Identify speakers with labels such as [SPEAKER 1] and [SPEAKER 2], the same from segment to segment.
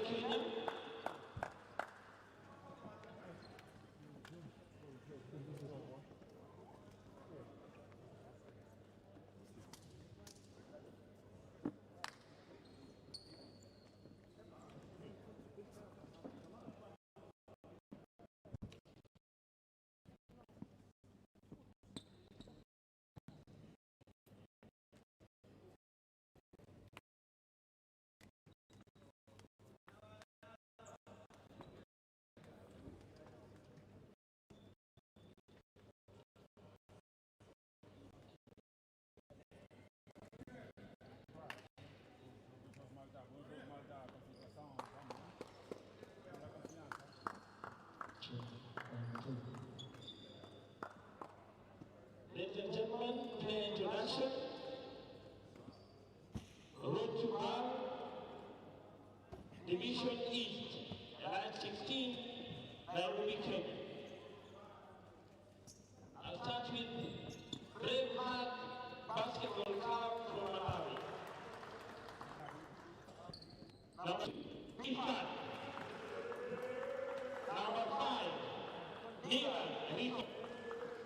[SPEAKER 1] Kenya. Ladies and gentlemen, player introduction. Road to B.A.L, Division East, Line 16, Nairobi, Kenya. I'll start with Bravehearts Basketball Club from Malawi. Number 2, Ifan. Number 5, Nilan Rifa.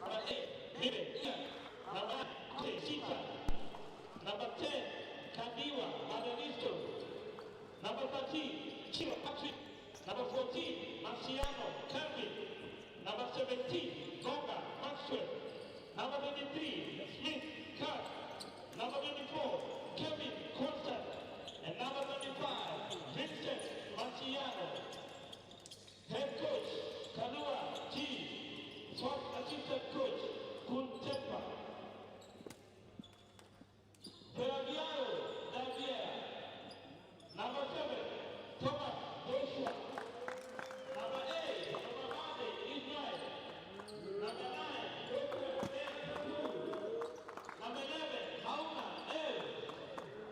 [SPEAKER 1] Number 8, Nibe Ian. Number 9, Sita. Number 10, Kadiwa Madaristo. Number 13, Chiro Patrick. Number 14, Marciano Calvin. Number 17, Gonga Maxwell. Number 23, Smith Kurt. Number 24, Kevin Constant. And number 25, Vincent Marciano. Head coach, Kalua G. Top assistant coach, Kuntepa. Ferroviario da Beira. Number 7, Thomas Joshua. Number 8, Nomade Israel. Number 9, Dr. Ben. Number 11, Hauna El.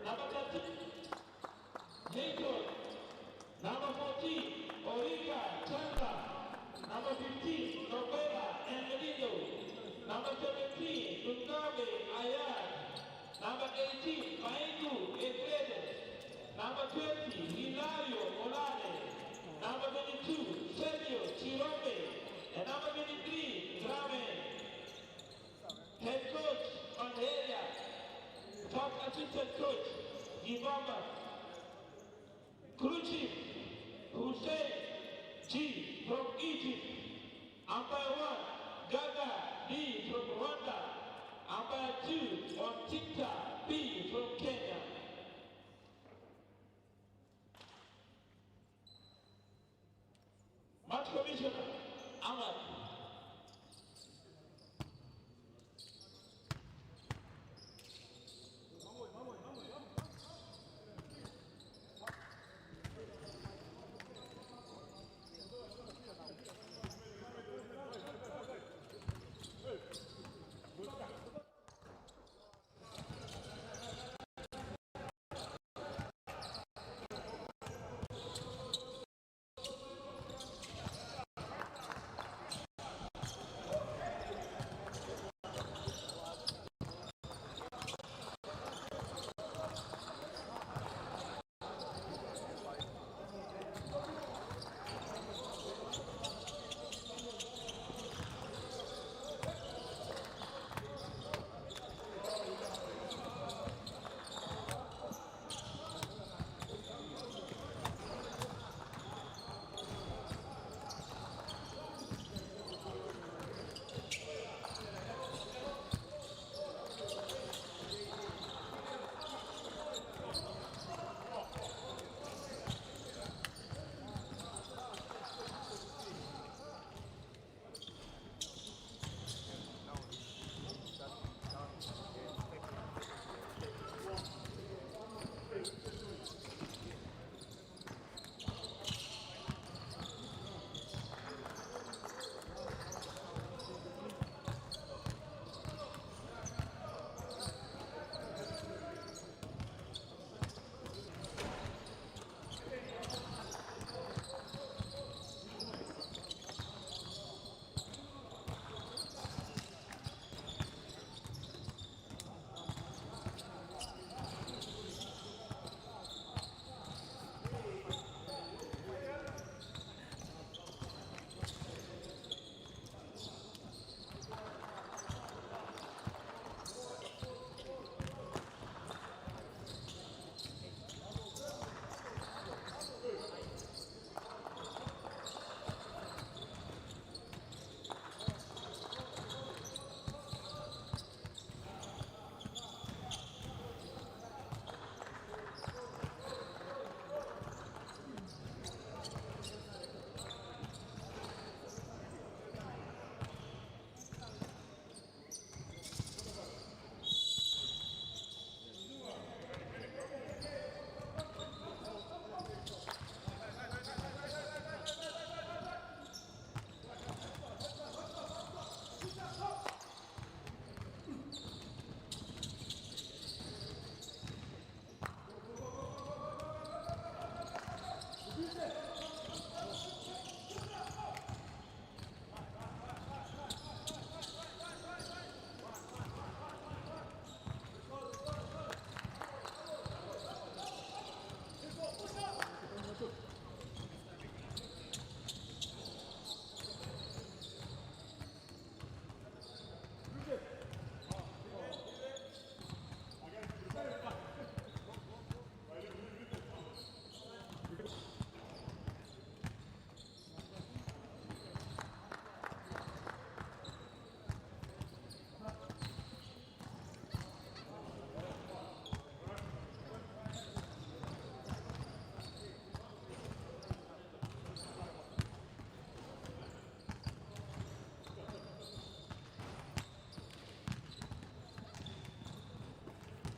[SPEAKER 1] Number 13, Hayton. Number 14, Origa Chanda. Number 15, Norbera and Medino. Number 17, Mugabe Ayad. Number 18, Maidu Edredes. Number 20, Hilario Olane. Number 22, Sergio Chirombe. And number 23, Grave. Head coach, Manheria. Top assistant coach, Gibamba. Crew chief, Hussein G from Egypt. Umpire 1, Gaga B from Rwanda. Umpire 2, Ontita B from Kenya. Match commissioner, Ahmad.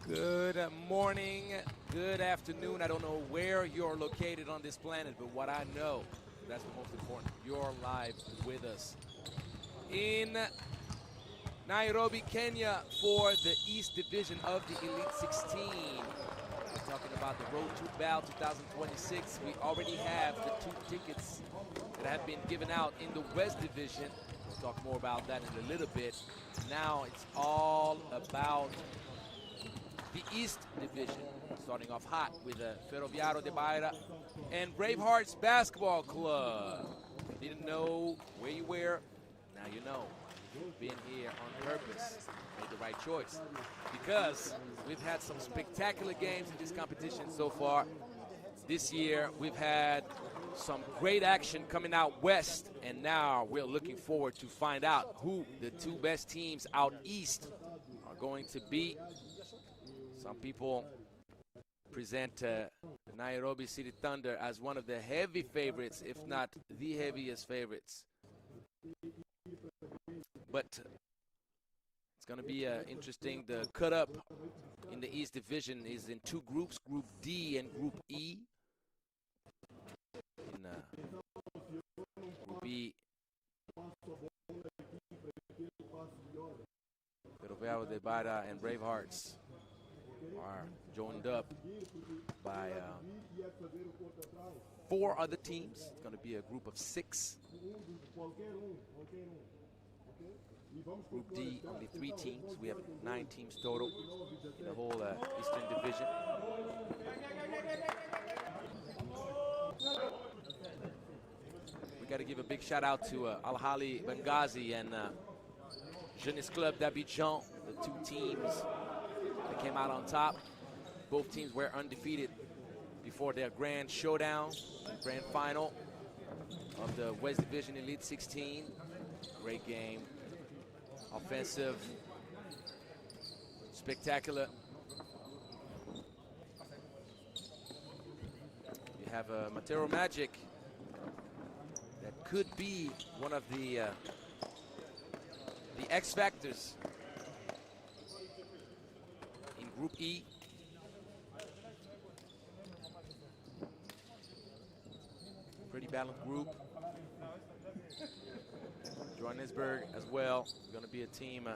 [SPEAKER 2] Good morning, good afternoon. I don't know where you're located on this planet, but what I know, that's the most important, you're live with us in Nairobi, Kenya for the East Division of the Elite 16. We're talking about the Road to B.A.L 2026. We already have the 2 tickets that have been given out in the West Division. We'll talk more about that in a little bit. Now it's all about the East Division, starting off hot with Ferroviario da Beira and Bravehearts Basketball Club. Didn't know where you were, now you know. You've been here on purpose, made the right choice, because we've had some spectacular games in this competition so far. This year, we've had some great action coming out west, and now we're looking forward to find out who the 2 best teams out east are going to be. Some people present Nairobi City Thunder as one of the heavy favorites, if not the heaviest favorites. But it's going to be interesting. The cut-up in the East Division is in 2 groups, Group D and Group E. In Group B, Ferroviario da Beira and Bravehearts are joined up by 4 other teams. It's going to be a group of 6. Group D, only 3 teams. We have 9 teams total in the whole Eastern Division. We got to give a big shout out to Al Ahly Benghazi and Jeunesse Club d'Abidjan, the 2 teams that came out on top. Both teams were undefeated before their grand showdown, grand final of the West Division Elite 16. Great game, offensive, spectacular. You have Matero Magic that could be one of the X factors in Group E. Pretty balanced group. Johannesburg as well. Going to be a team,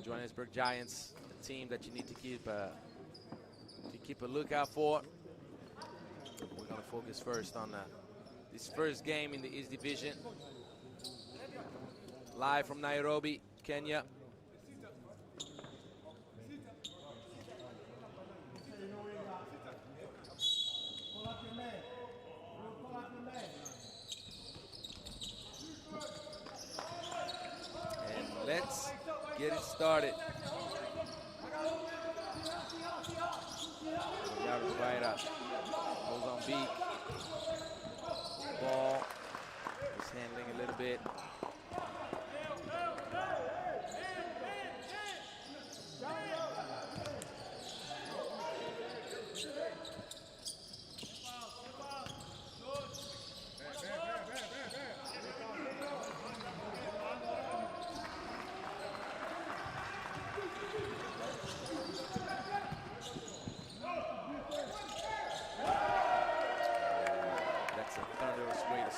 [SPEAKER 2] Johannesburg Giants, a team that you need to keep a lookout for. We're going to focus first on this first game in the East Division. Live from Nairobi, Kenya. And let's get it started. Ferroviario da Beira goes on beat. Ball is handling a little bit.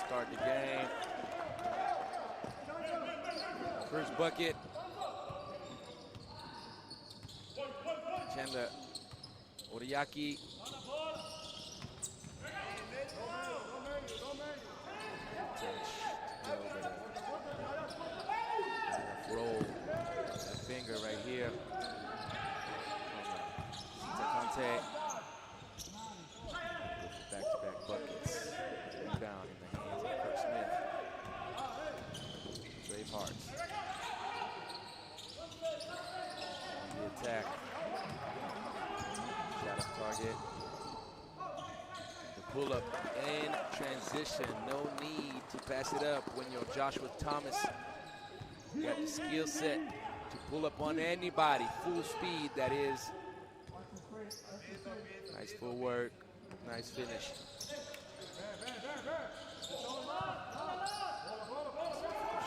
[SPEAKER 2] Start the game. First bucket. Chandler Oriaki. Roll that finger right here. Conte. Back-to-back buckets. Rebound in the hands of Kirk Smith. Bravehearts. On the attack. Shot up target. The pull-up in transition. No need to pass it up when you're Joshua Thomas. You got the skill set to pull up on anybody. Full speed, that is. Nice footwork. Nice finish.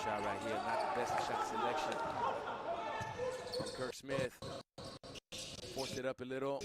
[SPEAKER 2] Shot right here, not the best shot selection from Kirk Smith. force it up a little.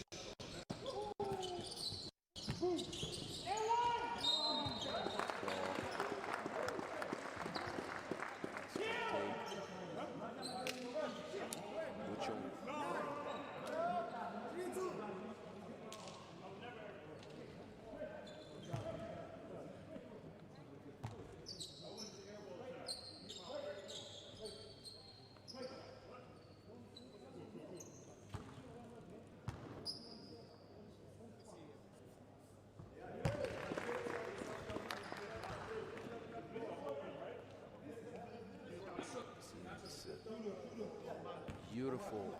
[SPEAKER 2] Beautiful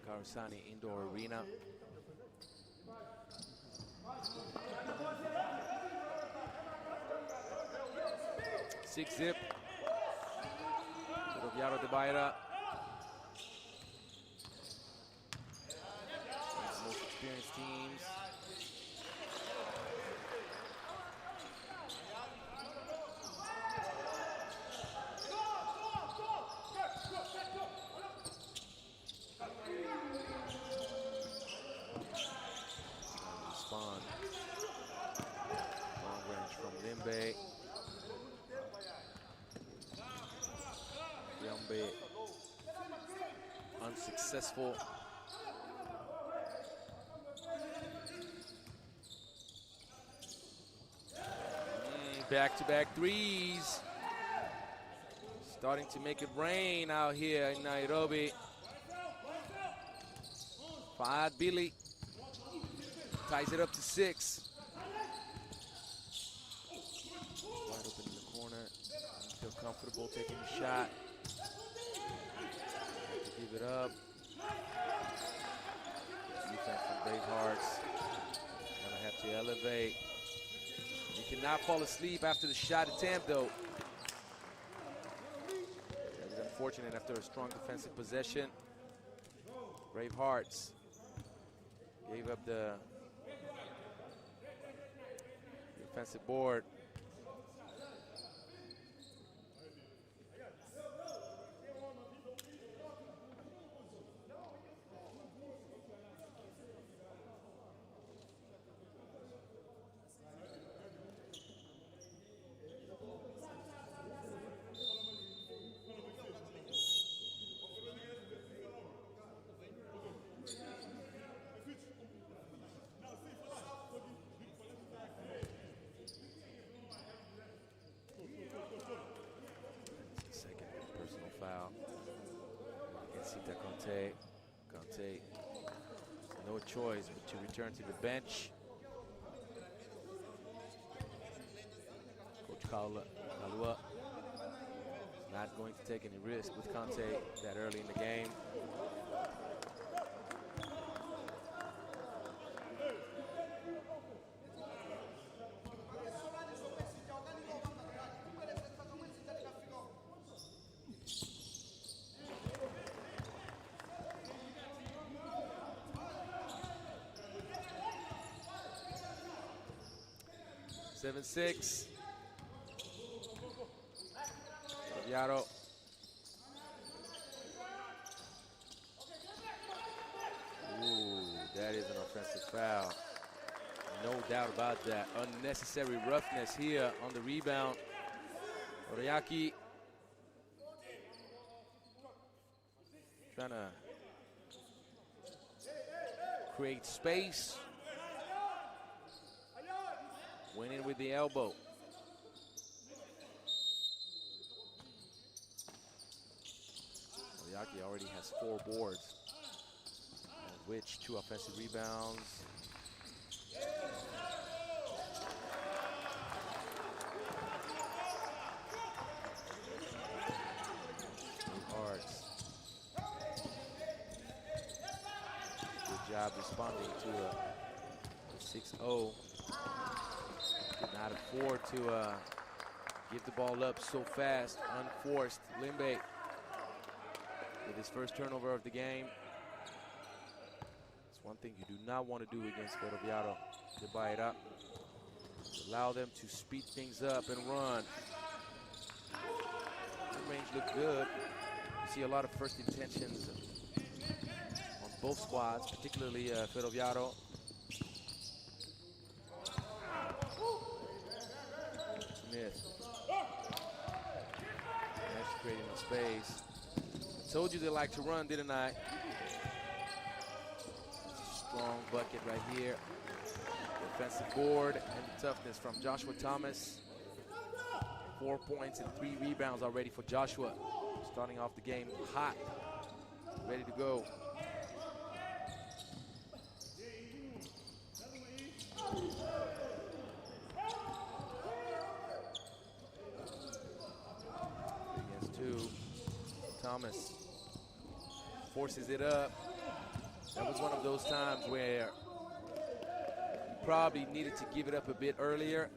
[SPEAKER 2] Karasani Indoor Arena. Six zip. Ferroviario da Beira. One of the most experienced teams. Respond. Long range from Limbe. Limbe unsuccessful. Back-to-back threes. Starting to make it rain out here in Nairobi. Fahad Billy ties it up to 6. Wide open in the corner. Feel comfortable taking the shot. Give it up. Defense from Bravehearts. Gonna have to elevate. You cannot fall asleep after the shot attempt, though. That was unfortunate after a strong defensive possession. Bravehearts gave up the defensive board. Conte, no choice but to return to the bench. Coach Kalua not going to take any risk with Conte that early in the game. Seven, 6. Ferroviario. Ooh, that is an offensive foul. No doubt about that. Unnecessary roughness here on the rebound. Oriaki trying to create space. Went in with the elbow. Oriaki already has 4 boards, of which 2 offensive rebounds. Hearts. Good job responding to a 6-0. Could not afford to give the ball up so fast, unforced. Limbe with his first turnover of the game. It's one thing you do not want to do against Ferroviario da Beira. Allow them to speed things up and run. The range looked good. You see a lot of first intentions on both squads, particularly Ferroviario. Smith. That's creating a space. I told you they like to run, didn't I? Strong bucket right here. Defensive board and toughness from Joshua Thomas. 4 points and 3 rebounds already for Joshua. Starting off the game hot, ready to go. Against 2. Thomas forces it up. That was one of those times where you probably needed to give it up a bit earlier.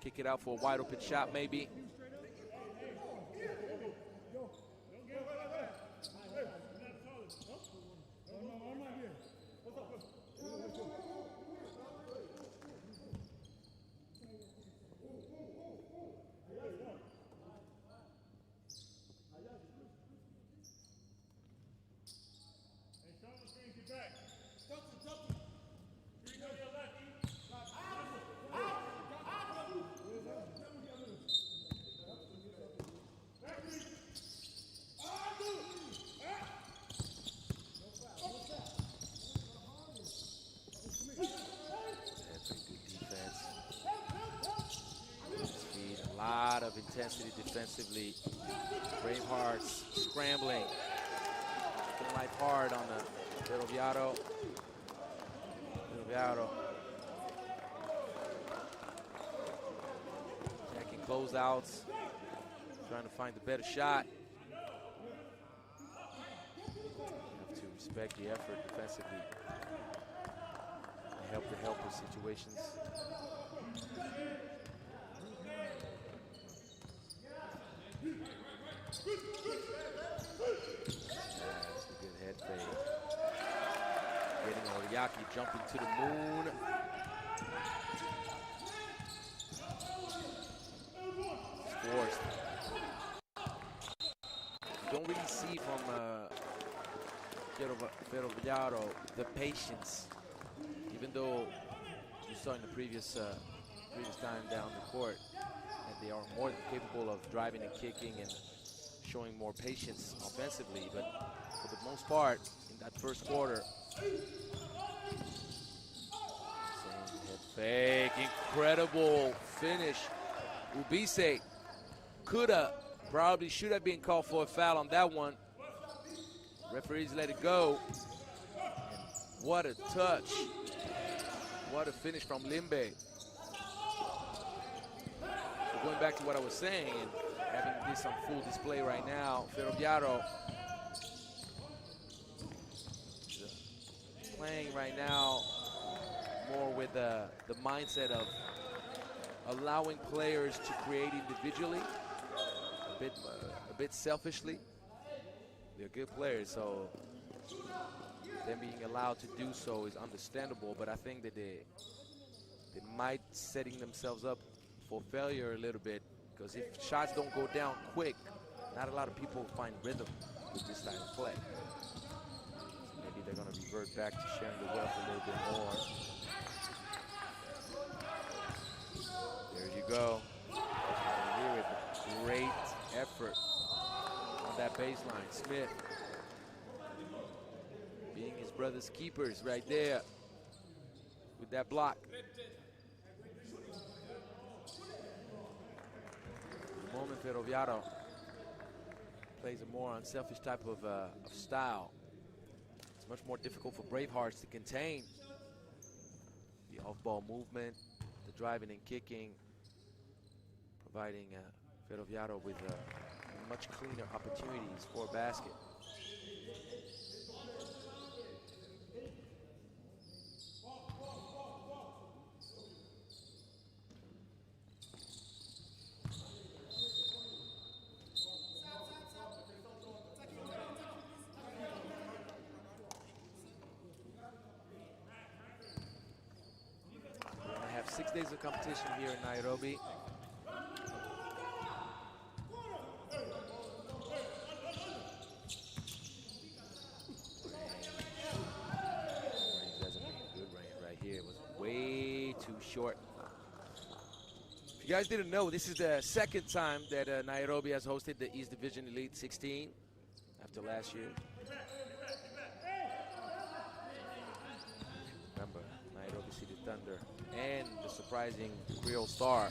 [SPEAKER 2] Kick it out for a wide open shot maybe. Intensity defensively. Bravehearts scrambling. Making life hard on the Ferroviario. Attacking closeouts. Trying to find the better shot. You have to respect the effort defensively. Help the helper situations. That's a good head fade. Getting Oriaki jumping to the moon. Forced. You don't really see from Ferroviario the patience, even though you saw in the previous time down the court. They are more than capable of driving and kicking and showing more patience offensively, but for the most part, in that first quarter, head fake, incredible finish. Ubise probably should have been called for a foul on that one. Referees let it go. And what a touch. What a finish from Limbe. Going back to what I was saying and having this on full display right now, Ferroviario playing right now more with the mindset of allowing players to create individually, a bit selfishly. They're good players, so them being allowed to do so is understandable, but I think that they might setting themselves up for failure a little bit, because if shots don't go down quick, not a lot of people find rhythm with this type of play. So maybe they're going to revert back to sharing the wealth a little bit more. There you go. Hear it. Great effort on that baseline. Smith being his brother's keepers right there with that block. The moment Ferroviario plays a more unselfish type of style, it's much more difficult for Bravehearts to contain the off-ball movement, the driving and kicking, providing Ferroviario with much cleaner opportunities for a basket. We're going to have 6 days of competition here in Nairobi. If you guys didn't know, this is the second time that Nairobi has hosted the East Division Elite 16 after last year. Remember, Nairobi City Thunder and the surprising Creole Star,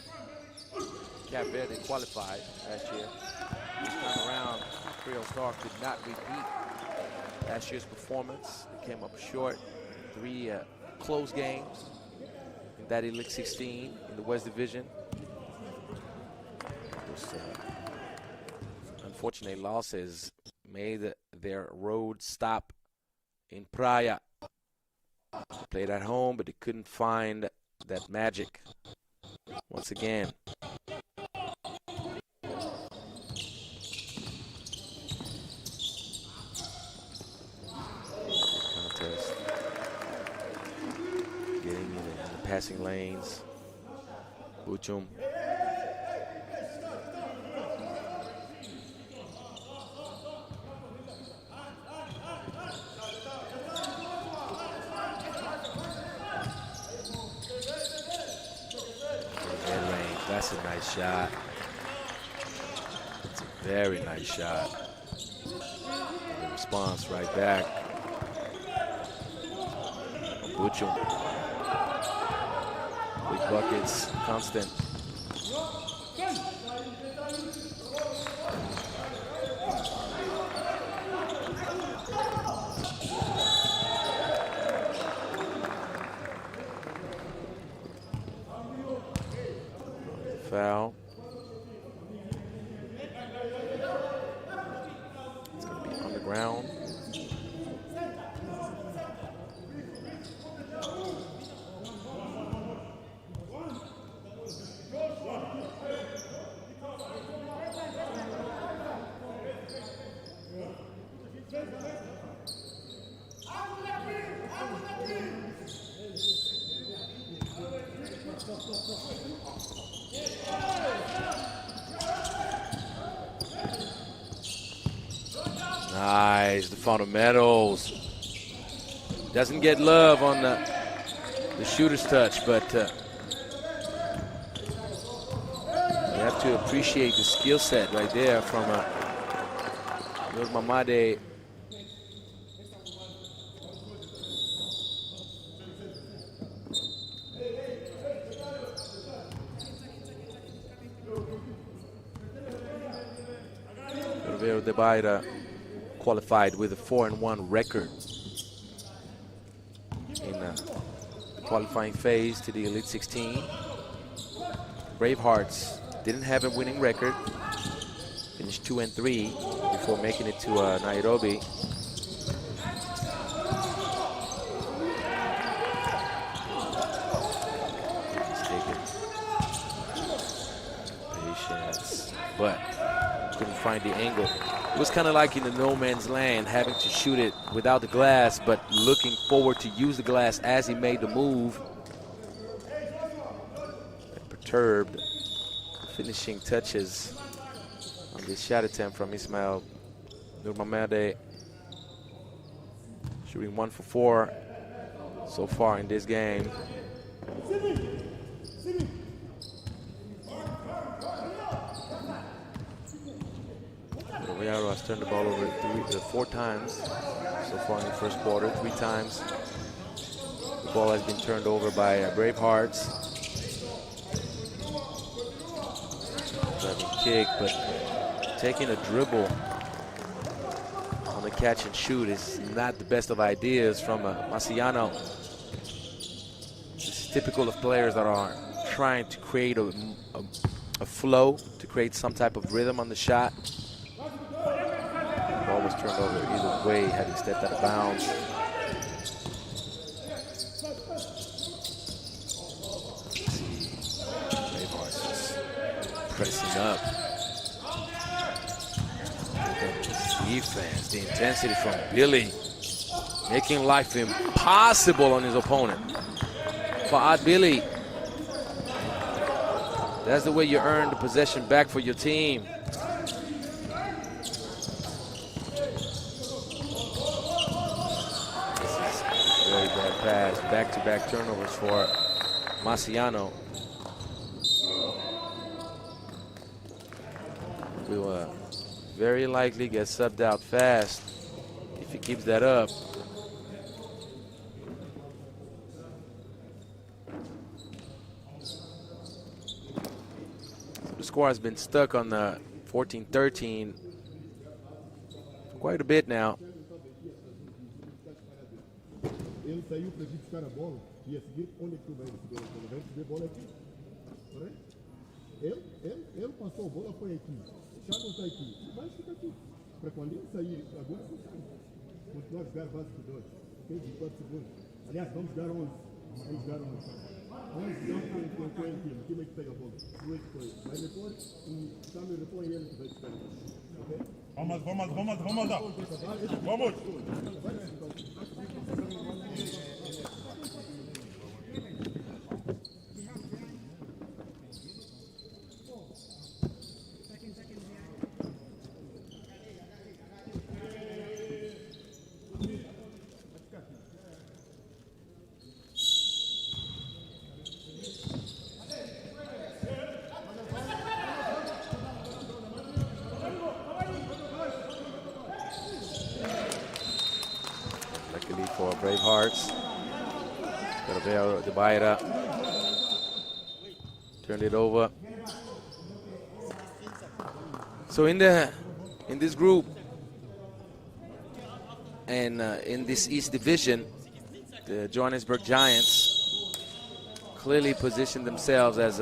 [SPEAKER 2] Cape Verde, qualified last year. This time around, Creole Star could not repeat last year's performance. They came up short. 3 close games in that Elite 16 in the West Division. Those unfortunate losses made their road stop in Praia. They played at home, but they couldn't find that magic once again. Contest. Getting in the passing lanes. Buchum. That's a nice shot. It's a very nice shot. And the response right back. Buchum. Big buckets, constant. Foul. It's going to be on the ground. Nice, the fundamentals. Doesn't get love on the shooter's touch, but you have to appreciate the skill set right there from Nur Mamade. Ferroviario da Beira qualified with a 4-1 record in the qualifying phase to the Elite 16. Bravehearts didn't have a winning record, finished 2-3 before making it to Nairobi. Patience, but couldn't find the angle. It was kind of like in the no man's land, having to shoot it without the glass, but looking forward to use the glass as he made the move. That perturbed the finishing touches on this shot attempt from Ismail Nurmamade. Shooting 1 for 4 so far in this game. Ferroviario has turned the ball over 4 times so far in the first quarter. 3 times the ball has been turned over by Bravehearts. Driving kick, but taking a dribble on the catch and shoot is not the best of ideas from Marciano. It's typical of players that are trying to create a flow, to create some type of rhythm on the shot. Ball was turned over either way, having stepped out of bounds. Bravehearts pressing up. Defense, the intensity from Billy, making life impossible on his opponent. Fa'ad Billy. That's the way you earn the possession back for your team. Very bad pass. Back-to-back turnovers for Marciano. will very likely get subbed out fast if he keeps that up. So the score has been stuck on the 14-13 for quite a bit now.
[SPEAKER 3] Ele saiu para buscar a bola e a seguir onde tu vai receber a bola? Vai receber a bola aqui, correto? Ele passou a bola, foi aqui. Já não está aqui. Vai ficar aqui. Para quando ele sair, agora você sai. Continuar a jogar básico 2. 24 segundos. Aliás, vamos jogar 11. Vamos jogar 11. 11 não com ele aqui. O time é que pega a bola. O é que foi. Vai depois, o Samuel depois ele que vai buscar a bola. Ok? Vamos. Vamos.
[SPEAKER 2] Luckily for Bravehearts, Ferroviario da Beira turned it over. So in this group and in this East Division, the Johannesburg Giants clearly positioned themselves as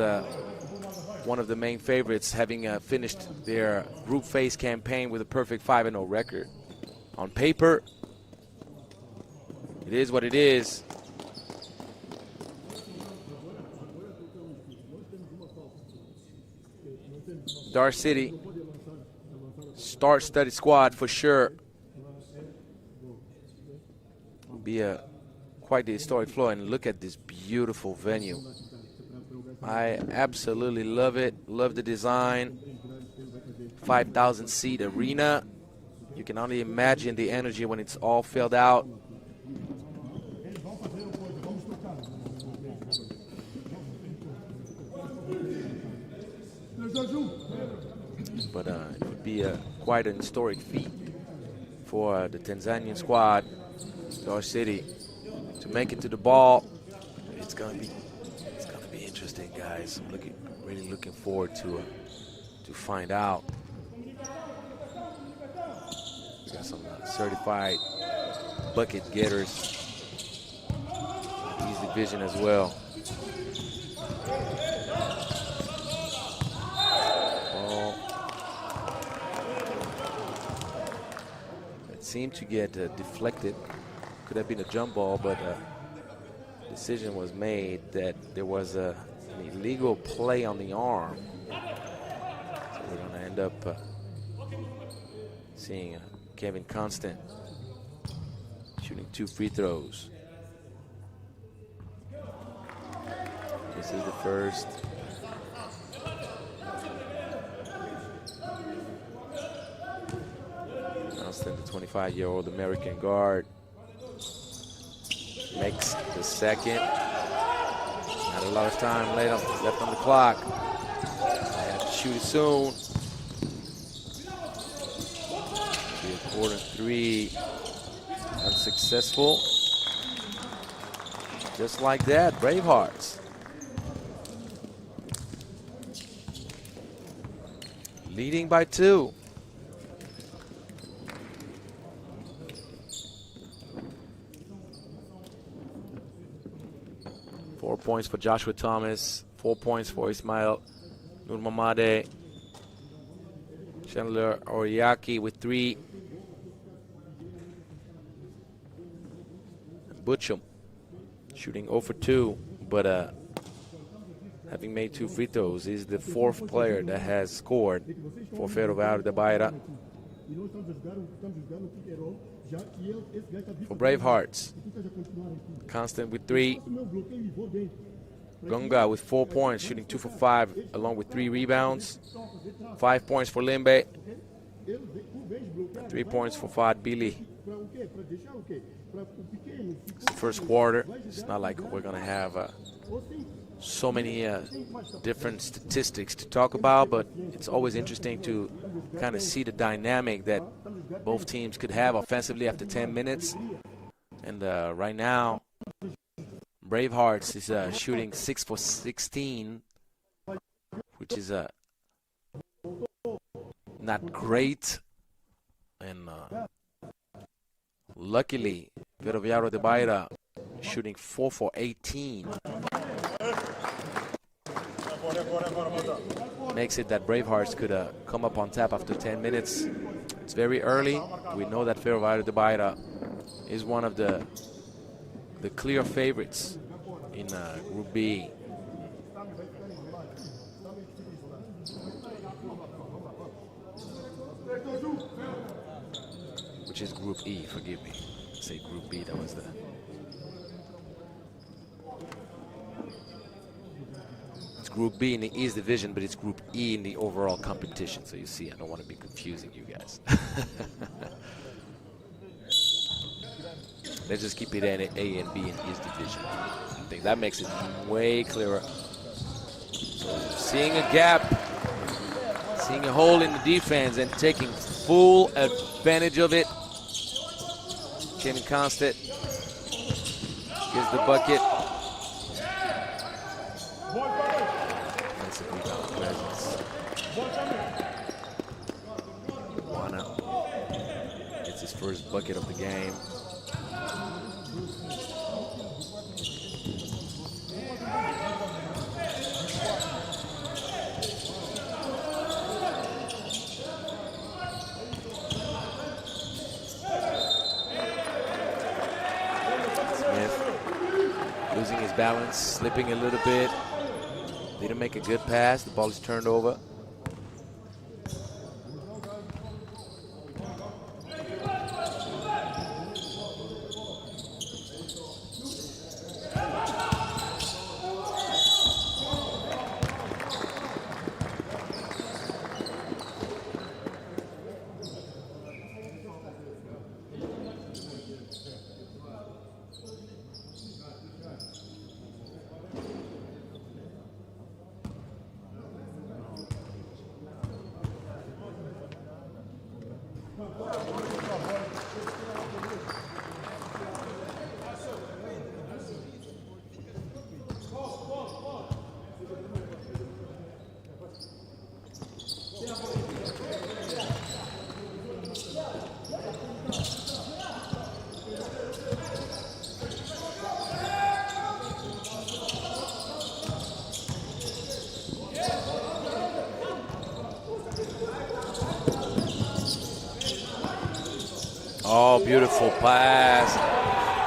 [SPEAKER 2] one of the main favorites, having finished their group phase campaign with a perfect 5-0 record. On paper, it is what it is. Dar City, star-studded squad for sure. Will be quite the historic floor, and look at this beautiful venue. I absolutely love it. Love the design. 5,000 seat arena. You can only imagine the energy when it's all filled out. But it would be quite an historic feat for the Tanzanian squad, Dar City, to make it to the ball. It's gonna be interesting, guys. I'm really looking forward to find out. We got some certified bucket getters in these division as well. Seemed to get deflected. Could have been a jump ball, but decision was made that there was an illegal play on the arm. So we're going to end up seeing Kevin Constant shooting 2 free throws. This is the first. Constant, the 25-year-old American guard, makes the second. Not a lot of time left on the clock. They have to shoot it soon. The important 3 unsuccessful. Just like that, Bravehearts leading by 2. Four points for Joshua Thomas, 4 points for Ismail Nurmamade. Chandler Oriaki with 3. Butchum shooting 0 for 2, but having made 2 free throws, is the 4th player that has scored for Ferroviario da Beira. For Bravehearts, Constant with 3. Gunga with 4 points, shooting 2 for 5, along with 3 rebounds. 5 points for Limbe. 3 points for Fad Billy. It's the first quarter. It's not like we're going to have so many different statistics to talk about, but it's always interesting to kind of see the dynamic that both teams could have offensively after 10 minutes. And right now, Bravehearts is shooting 6 for 16, which is not great. And luckily, Ferroviario da Beira shooting 4 for 18. Makes it that Bravehearts could come up on top after 10 minutes. It's very early. We know that Ferroviario da Beira is one of the clear favorites in Group B. Which is Group E, forgive me. I say Group B, that was the... It's Group B in the East Division, but it's Group E in the overall competition. So you see, I don't want to be confusing you guys. Let's just keep it at A and B in East Division. I think that makes it way clearer. So seeing a gap, seeing a hole in the defense and taking full advantage of it. Kevin Constant gives the bucket. Offensive rebound presence. Juana gets his first bucket of the game. Losing his balance, slipping a little bit. Didn't make a good pass. The ball is turned over. Oh, beautiful pass.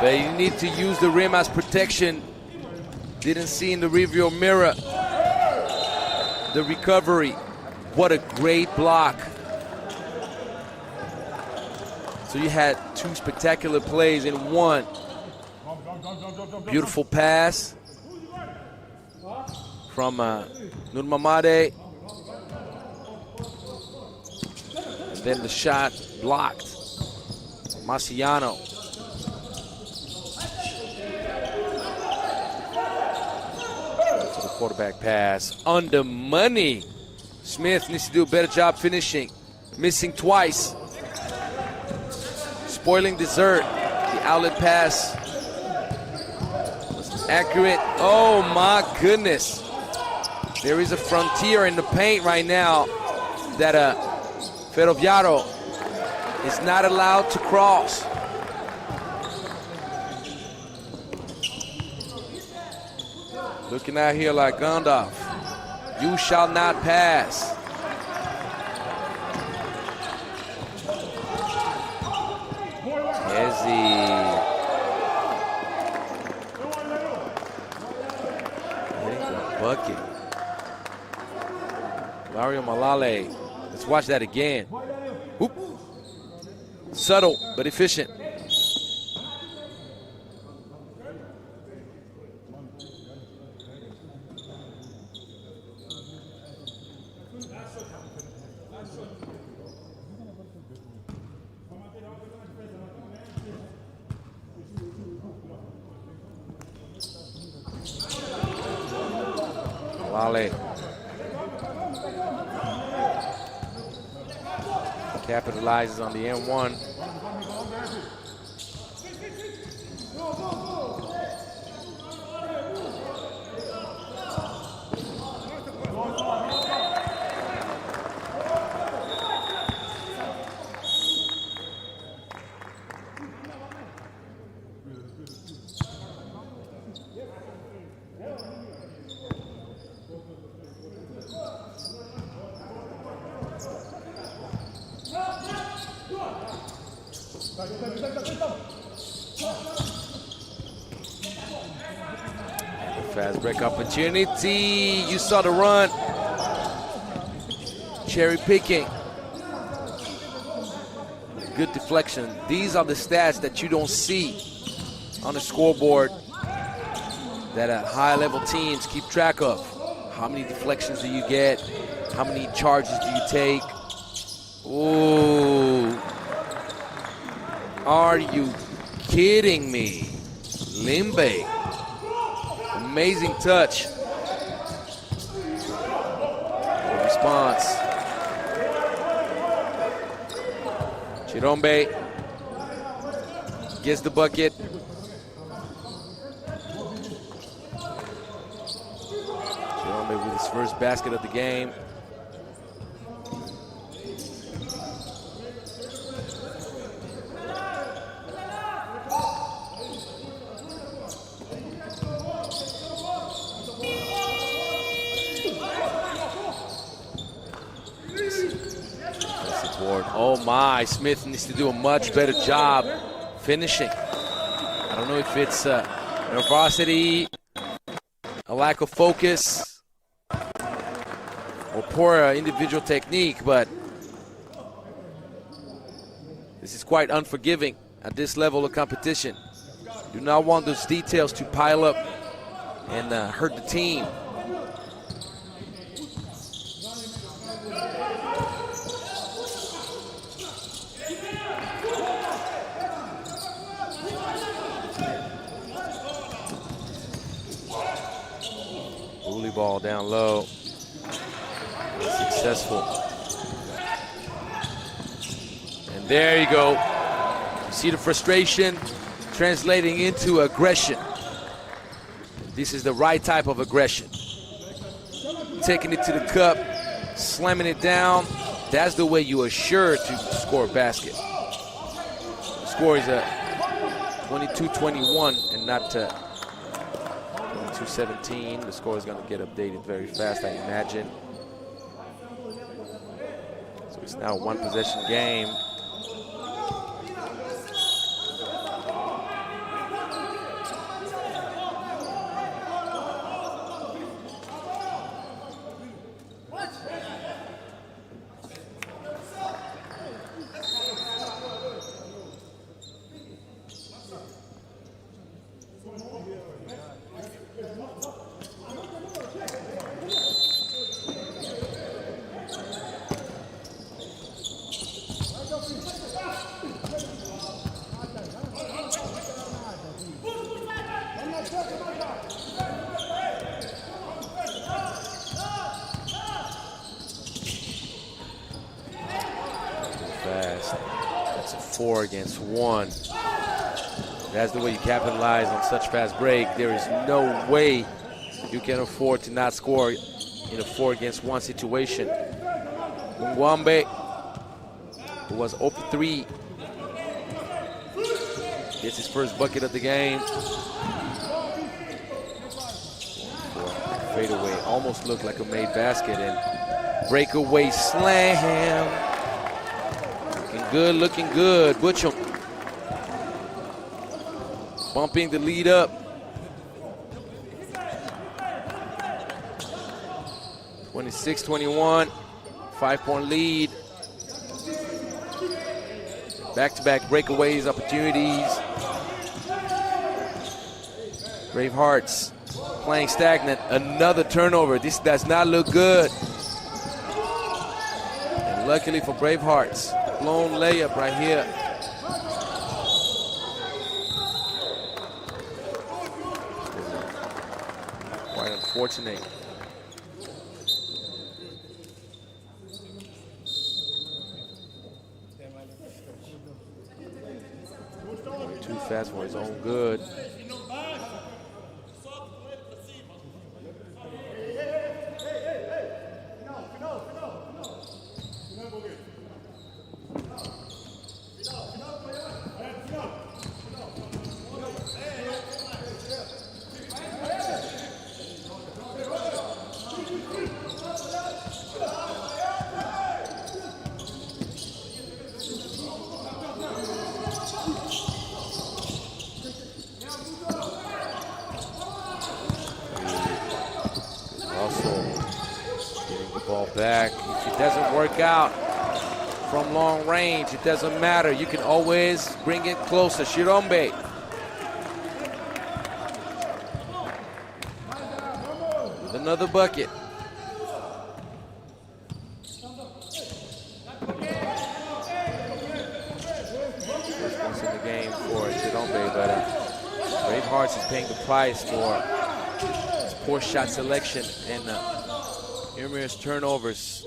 [SPEAKER 2] But you need to use the rim as protection. Didn't see in the rearview mirror the recovery. What a great block. So you had two spectacular plays in one. Beautiful pass from Nurmamade. And then the shot blocked. Marciano. To the quarterback pass. Under money. Smith needs to do a better job finishing. Missing twice. Spoiling dessert. The outlet pass was accurate. Oh my goodness. There is a frontier in the paint right now that Ferroviario is not allowed to cross. Looking out here like Gandalf. You shall not pass. Hezzy. Hitting the bucket. Mario Malale. Let's watch that again. Whoop. Subtle, but efficient. B.A.L capitalizes on the N1. Fast break opportunity. You saw the run. Cherry picking. Good deflection. These are the stats that you don't see on the scoreboard that high-level teams keep track of. How many deflections do you get? How many charges do you take? Ooh. Are you kidding me? Limbe. Amazing touch. Good response. Chirombe gets the bucket. Chirombe with his first basket of the game. Oh my, Smith needs to do a much better job finishing. I don't know if it's nervosity, a lack of focus, or poor individual technique, but this is quite unforgiving at this level of competition. You do not want those details to pile up and hurt the team. Ball down low. Successful. And there you go. You see the frustration translating into aggression. This is the right type of aggression. Taking it to the cup, slamming it down. That's the way you are sure to score a basket. The score is 22-21 and not 22-17. The score is going to get updated very fast, I imagine. So it's now a one-possession game. That's a 4 against 1. That's the way you capitalize on such fast break. There is no way you can afford to not score in a 4 against 1 situation. Mwambe, who was 0 for 3, gets his first bucket of the game. Fadeaway almost looked like a made basket, and breakaway slam. Looking good. Butchum bumping the lead up. 26-21, 5-point lead. Back-to-back breakaways, opportunities. Bravehearts playing stagnant. Another turnover. This does not look good. And luckily for Bravehearts, blown layup right here. Quite unfortunate too fast for his own good. Back. If it doesn't work out from long range, it doesn't matter. You can always bring it closer. Shirombe. With another bucket. First points in the game for Shirombe, but Bravehearts is paying the price for his poor shot selection and Irmir's turnovers.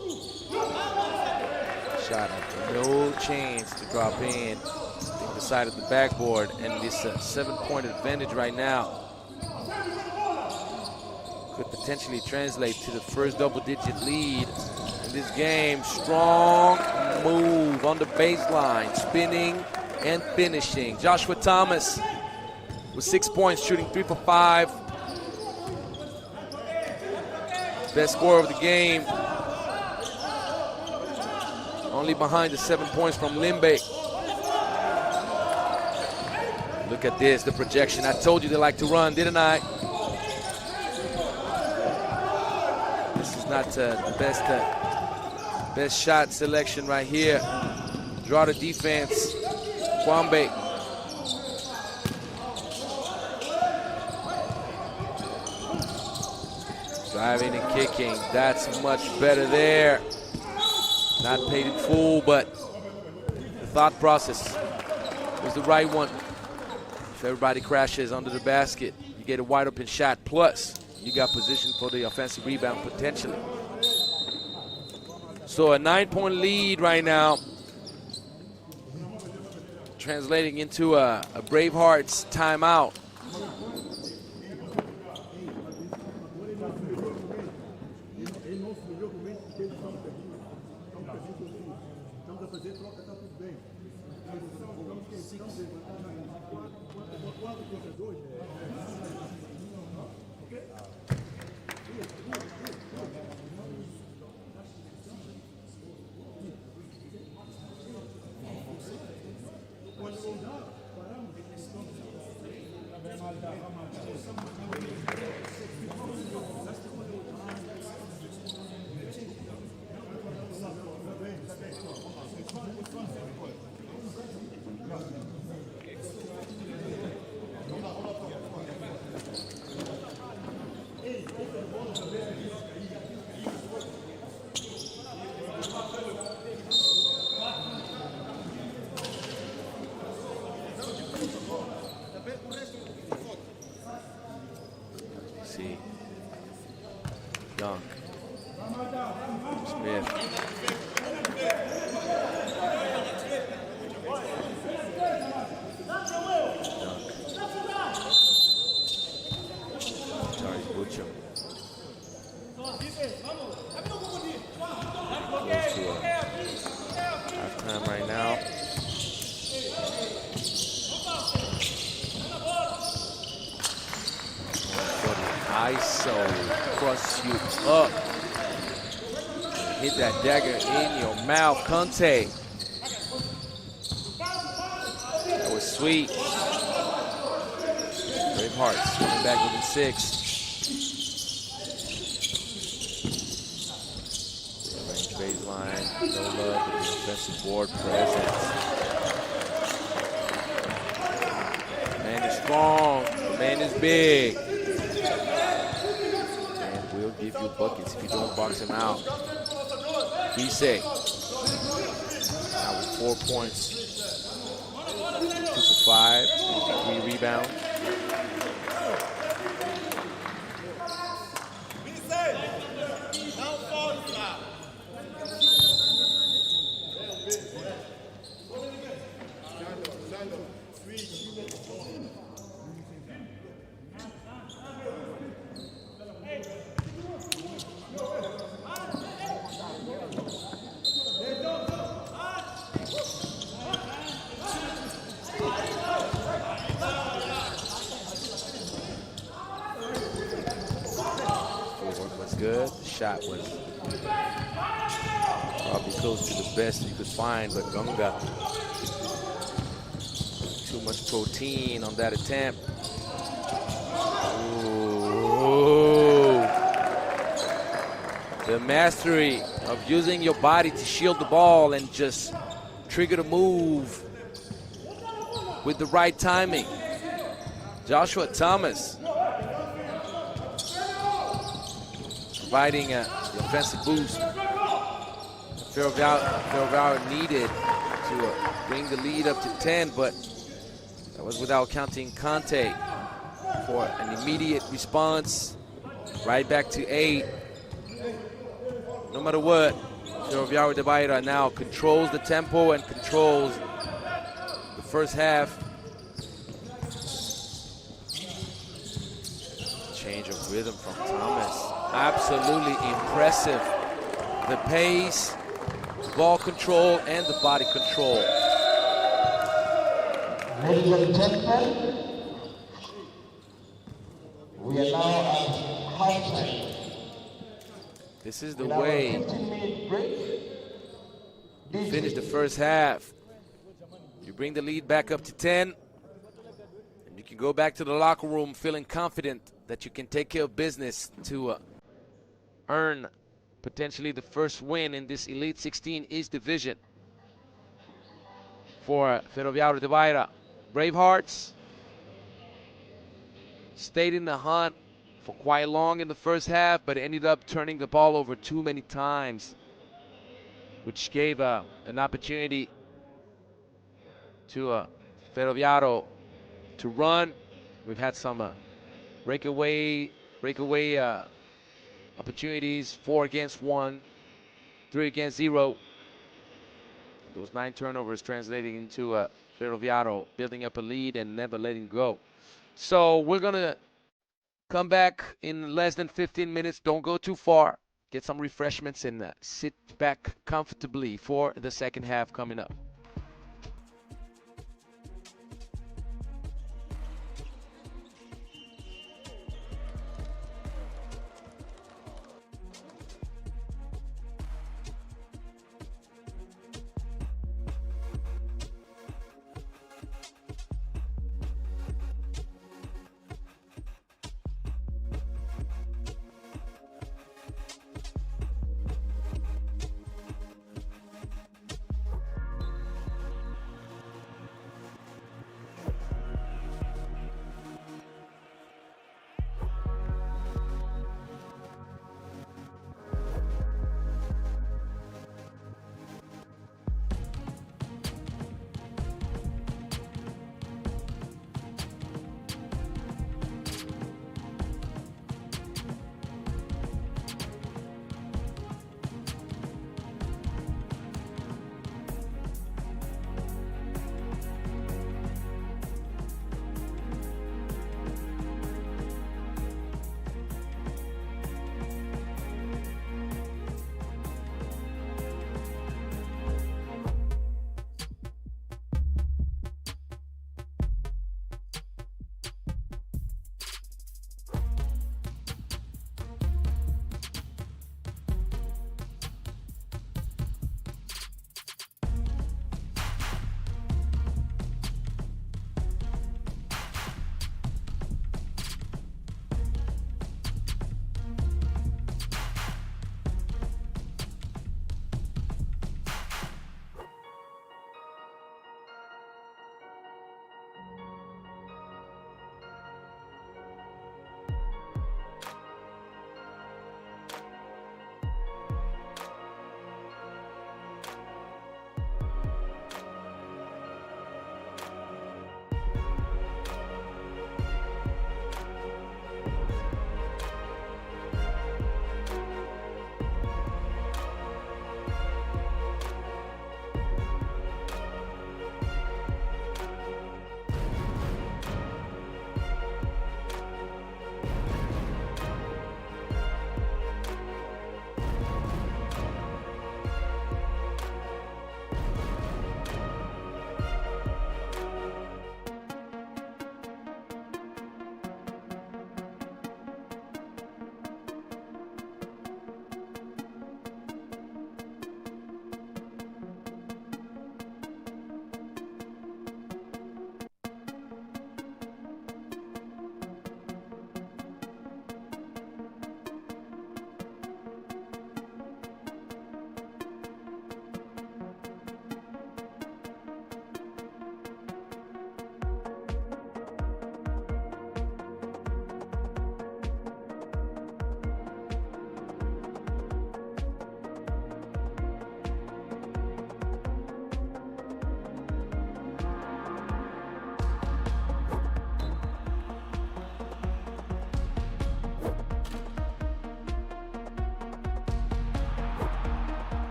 [SPEAKER 2] Shot no chance to drop in the side of the backboard, and this 7-point advantage right now could potentially translate to the first double-digit lead in this game. Strong move on the baseline, spinning and finishing. Joshua Thomas with 6 points, shooting 3 for 5. Best scorer of the game. Only behind the 7 points from Limbe. Look at this, the projection. I told you they like to run, didn't I? This is not the best shot selection right here. Draw the defense. Kwambe. Driving and kicking, that's much better there. Not paid in full, but the thought process was the right one. If everybody crashes under the basket, you get a wide open shot, plus you got position for the offensive rebound potentially. So a 9-point lead right now, translating into a Bravehearts timeout. Dunk. Smith. Tari Buchum. Halftime right now. ISO, cross you up. Hit that dagger in your mouth, Conte. That was sweet. Bravehearts coming back within 6. Range baseline, no love with the offensive board presence. The man is strong, the man is big. Will give you buckets if you don't box him out. Bise. Now with 4 points. 2 for 5. 3 rebounds. Footwork was good. The shot was probably close to the best you could find, but Gunga, too much protein on that attempt. Ooh. The mastery of using your body to shield the ball and just trigger the move with the right timing. Joshua Thomas providing the offensive boost Ferroviario needed to bring the lead up to 10, but that was without counting Conte for an immediate response, right back to 8. No matter what, Ferroviario da Beira now controls the tempo and controls the first half. Change of rhythm from Thomas. Absolutely impressive. The pace, ball control, and the body control.
[SPEAKER 4] Ladies and gentlemen, we are now at halftime.
[SPEAKER 2] This is the way you finish the first half. You bring the lead back up to 10, and you can go back to the locker room feeling confident that you can take care of business to earn potentially the first win in this Elite 16 East Division for Ferroviario da Beira. Bravehearts stayed in the hunt for quite long in the first half, but ended up turning the ball over too many times, which gave an opportunity to Ferroviario to run. We've had some breakaway opportunities, 4 against 1, 3 against 0. Those 9 turnovers translating into Ferroviario building up a lead and never letting go. So we're gonna come back in less than 15 minutes. Don't go too far. Get some refreshments and sit back comfortably for the second half coming up.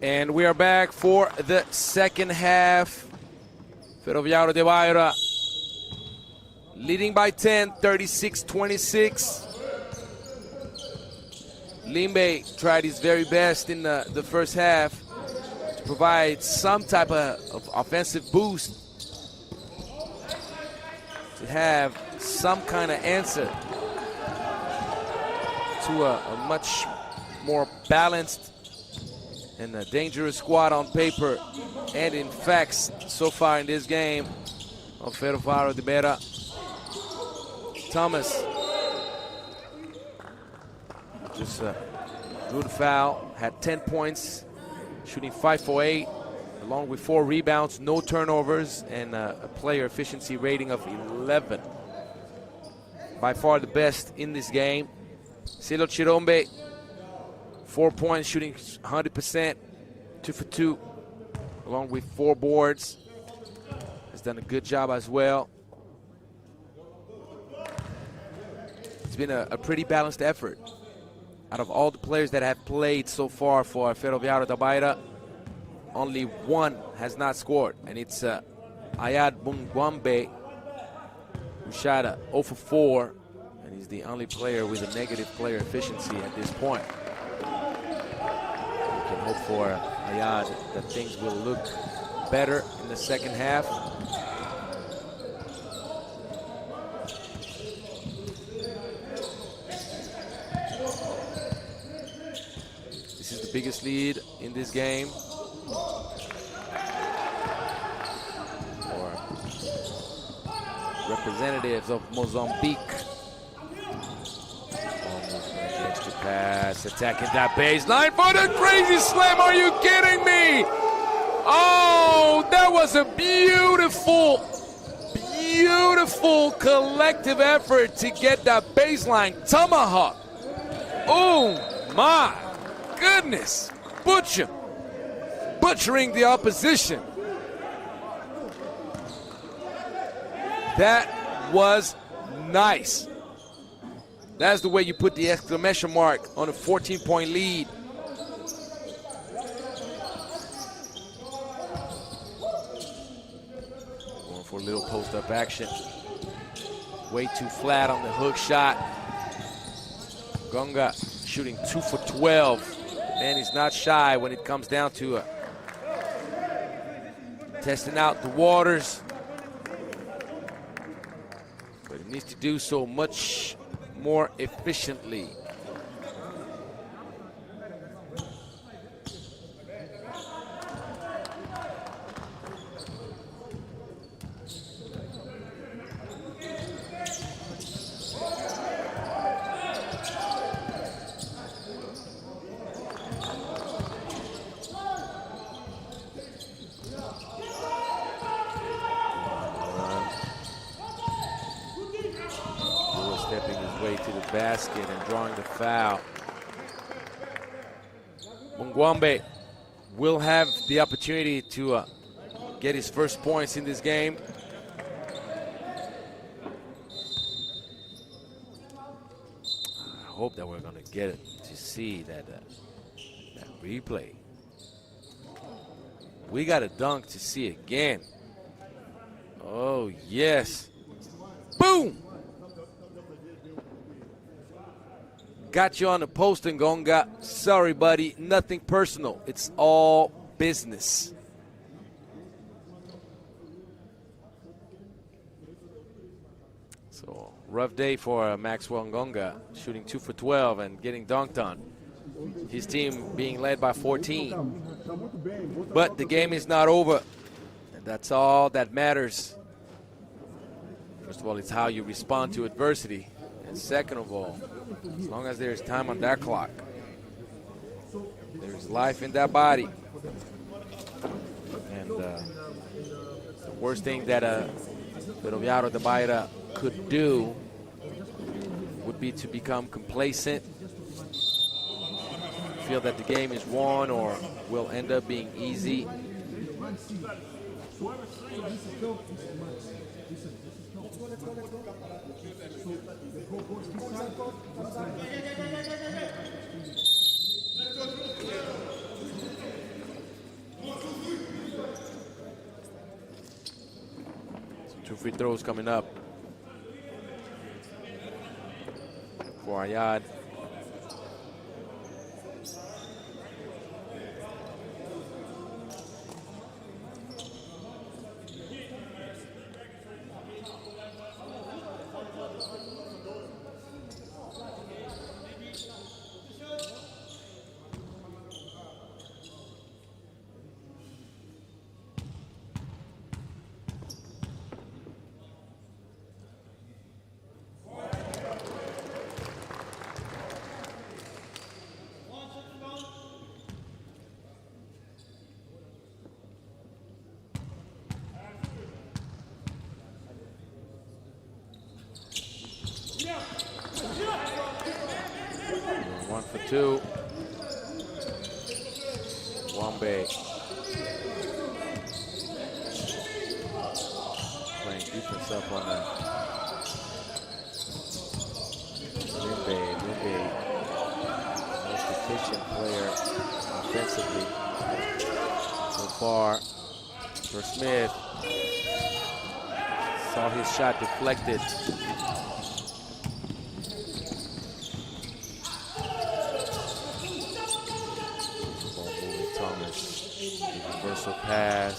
[SPEAKER 2] And we are back for the second half. Ferroviario da Beira leading by 10, 36-26. Limbe tried his very best in the first half to provide some type of offensive boost, to have some kind of answer to a much more balanced and a dangerous squad on paper and in facts so far in this game of Ferroviario da Beira. Thomas just drew the foul, had 10 points, shooting 5 for 8, along with 4 rebounds, no turnovers, and a player efficiency rating of 11. By far the best in this game. Silo Chirombe, 4 points, shooting 100%, 2 for 2, along with 4 boards. Has done a good job as well. It's been a pretty balanced effort. Out of all the players that have played so far for Ferroviario da Beira, only one has not scored, and it's Ayad Mungwambe, who shot 0 for 4, and he's the only player with a negative player efficiency at this point. We can hope for Ayad that things will look better in the second half. This is the biggest lead in this game for representatives of Mozambique. Extra pass, attacking that baseline for the crazy slam. Are you kidding me? Oh, that was a beautiful, beautiful collective effort to get that baseline tomahawk. Oh my goodness, butchering the opposition. That was nice. That's the way you put the exclamation mark on a 14-point lead. Going for a little post-up action. Way too flat on the hook shot. Gonga shooting 2 for 12. Man, he's not shy when it comes down to testing out the waters. But he needs to do so much more efficiently. Basket and drawing the foul. Mungwambe will have the opportunity to get his first points in this game. I hope that we're going to get to see that replay. We got a dunk to see again. Oh, yes. Boom! Got you on the post, and Gonga. Sorry, buddy. Nothing personal. It's all business. So, rough day for Maxwell Ngonga, shooting 2 for 12 and getting dunked on. His team being led by 14. But the game is not over. And that's all that matters. First of all, it's how you respond to adversity. And second of all, as long as there's time on that clock, there's life in that body. And the worst thing that Ferroviario da Beira could do would be to become complacent, feel that the game is won or will end up being easy. free throws coming up for Ayad. One for two. Wambe playing defense up on that. Limbe, most efficient player offensively so far. For Smith, saw his shot deflected. Reversal pass.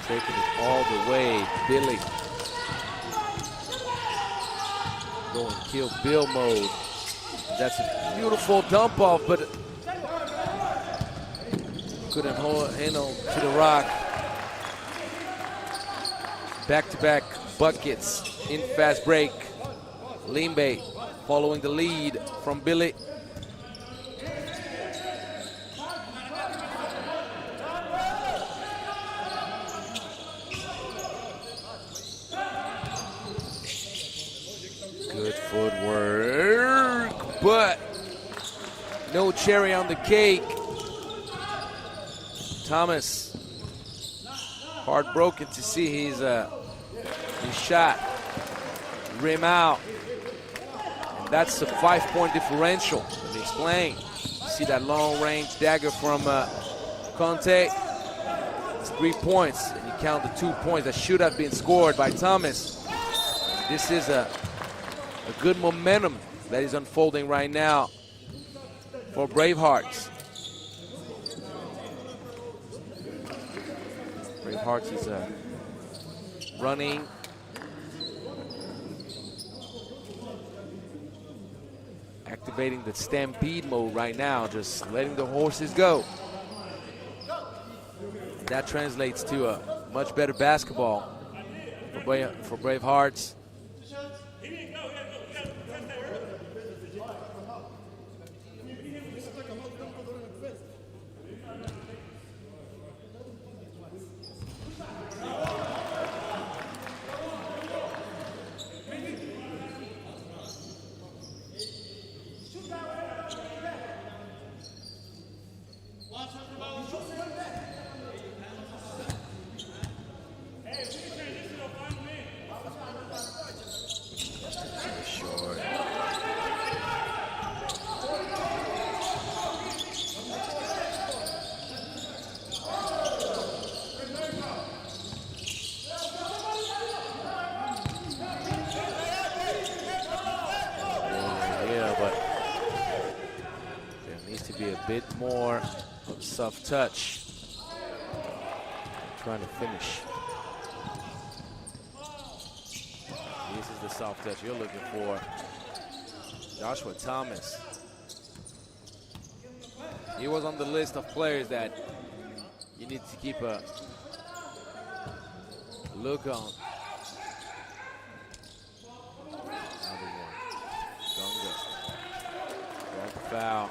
[SPEAKER 2] Taking it all the way, Billy. Going Kill Bill mode. That's a beautiful dump off, but couldn't handle to the rock. Back-to-back buckets in fast break. Limbe following the lead from Billy. Good footwork, but no cherry on the cake. Thomas, heartbroken to see his shot rim out. And that's a 5-point differential. Let me explain. You see that long-range dagger from Conte? It's 3 points, and you count the 2 points that should have been scored by Thomas. This is a good momentum that is unfolding right now for Bravehearts. Bravehearts is running. Activating the stampede mode right now, just letting the horses go. That translates to a much better basketball for Bravehearts. Bit more of soft touch. Trying to finish. This is the soft touch you're looking for. Joshua Thomas. He was on the list of players that you need to keep a look on. Another one. Gunga. Grab the foul.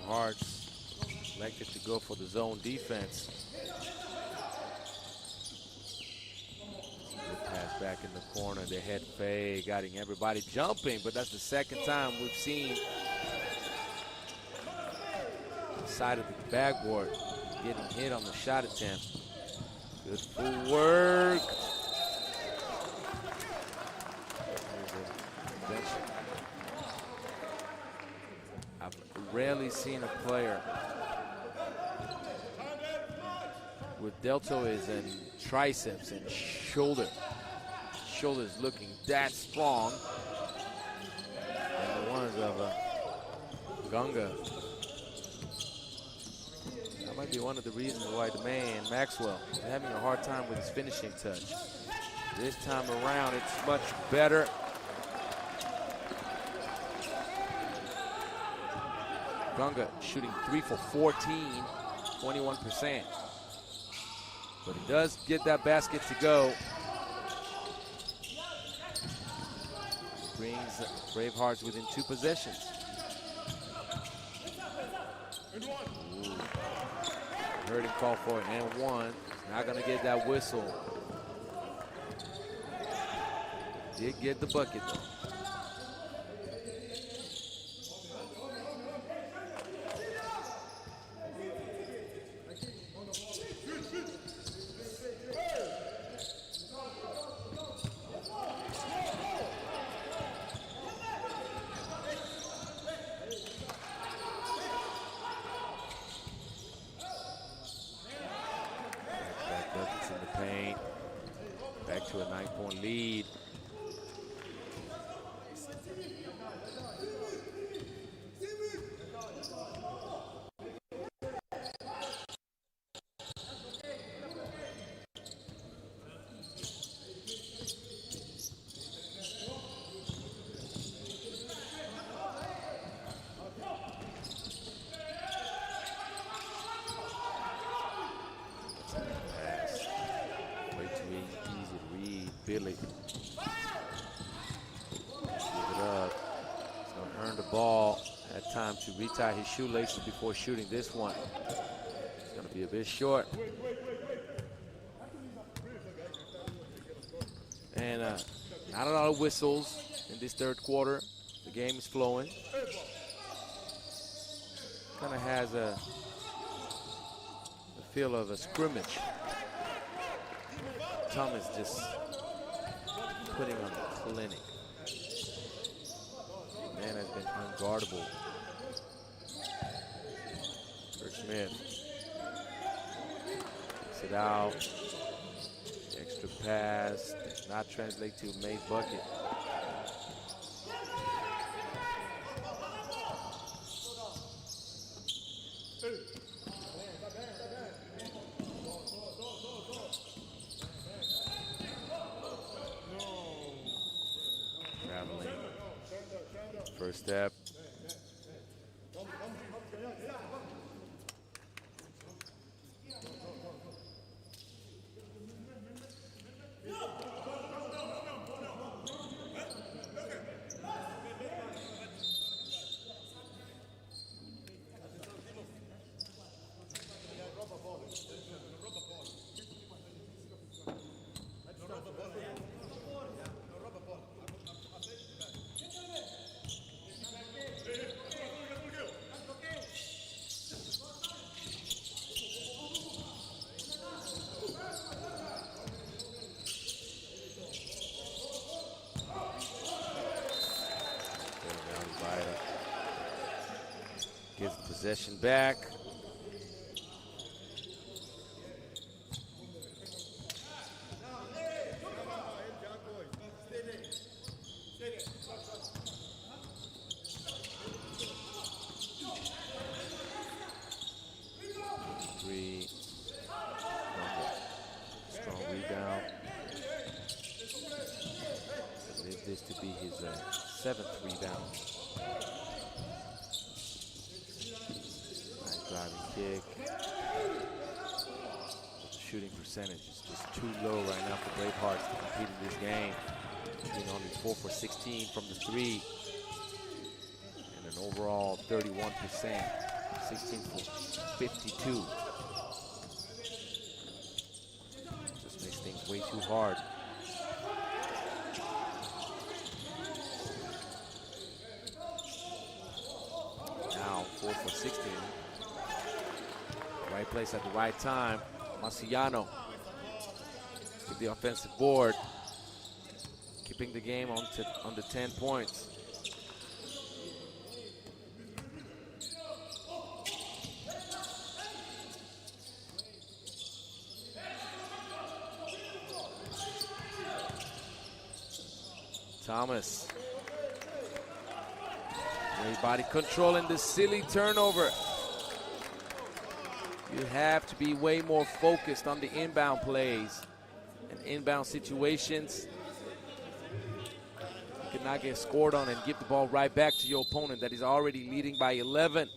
[SPEAKER 2] Bravehearts elected to go for the zone defense. Good pass back in the corner. They head fade, getting everybody jumping, but that's the second time we've seen the side of the backboard getting hit on the shot attempt. Good footwork. I've rarely seen a player with deltoids and triceps and shoulders looking that strong, and the ones of Gunga. That might be one of the reasons why the man, Maxwell, is having a hard time with his finishing touch. This time around, it's much better. Gunga shooting 3 for 14, 21%. But he does get that basket to go. Brings Bravehearts within 2 possessions. Ooh. Heard him call for it, and 1. Not gonna get that whistle. Did get the bucket though. To a 9-point lead. Billy. Give it up. He's going to earn the ball. Had time to retie his shoelaces before shooting this one. It's going to be a bit short. And not a lot of whistles in this third quarter. The game is flowing. Kind of has a feel of a scrimmage. Thomas just putting on the clinic. Man has been unguardable. Kurt Smith takes it out. Extra pass does not translate to a made bucket. First step. Gives possession back. Three. Strong rebound. Believe this to be his 7th rebound. Driving kick. But the shooting percentage is just too low right now for Bravehearts to compete in this game. Being only 4 for 16 from the 3. And an overall 31% 16 for 52. Just makes things way too hard. Now 4 for 16. Right place at the right time. Marciano with the offensive board, keeping the game on the 10 points. Thomas. Great body control and the silly turnover. You have to be way more focused on the inbound plays and inbound situations. You cannot get scored on and give the ball right back to your opponent that is already leading by 11.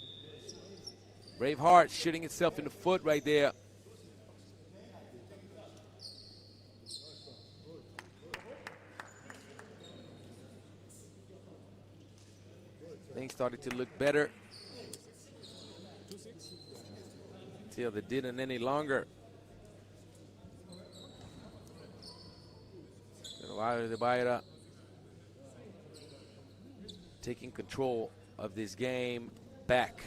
[SPEAKER 2] Bravehearts shooting itself in the foot right there. Things started to look better until they didn't any longer. Ferroviario da Beira taking control of this game back.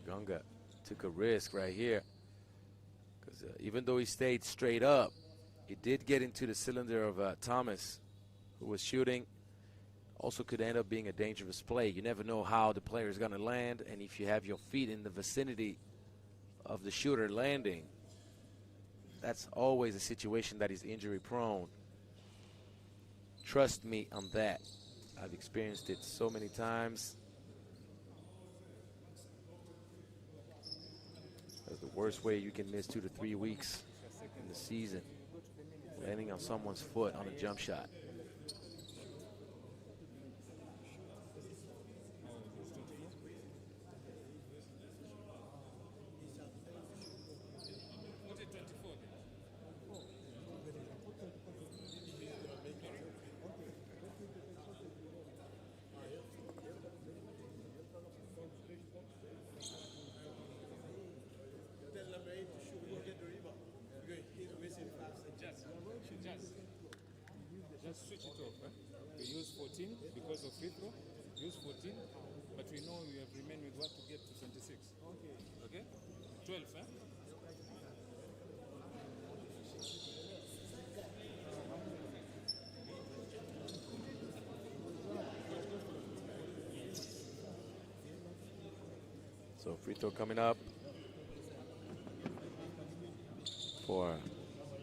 [SPEAKER 2] Gunga took a risk right here because even though he stayed straight up, he did get into the cylinder of Thomas, who was shooting. Also could end up being a dangerous play. You never know how the player is going to land, and if you have your feet in the vicinity of the shooter landing, that's always a situation that is injury prone. Trust me on that. I've experienced it so many times. That's the worst way you can miss 2 to 3 weeks in the season, landing on someone's foot on a jump shot.
[SPEAKER 5] Just switch it off. We use 14 because of free throw. Use 14, but we know we have remained with what to get to 26. Okay? 12, eh?
[SPEAKER 2] So free throw coming up for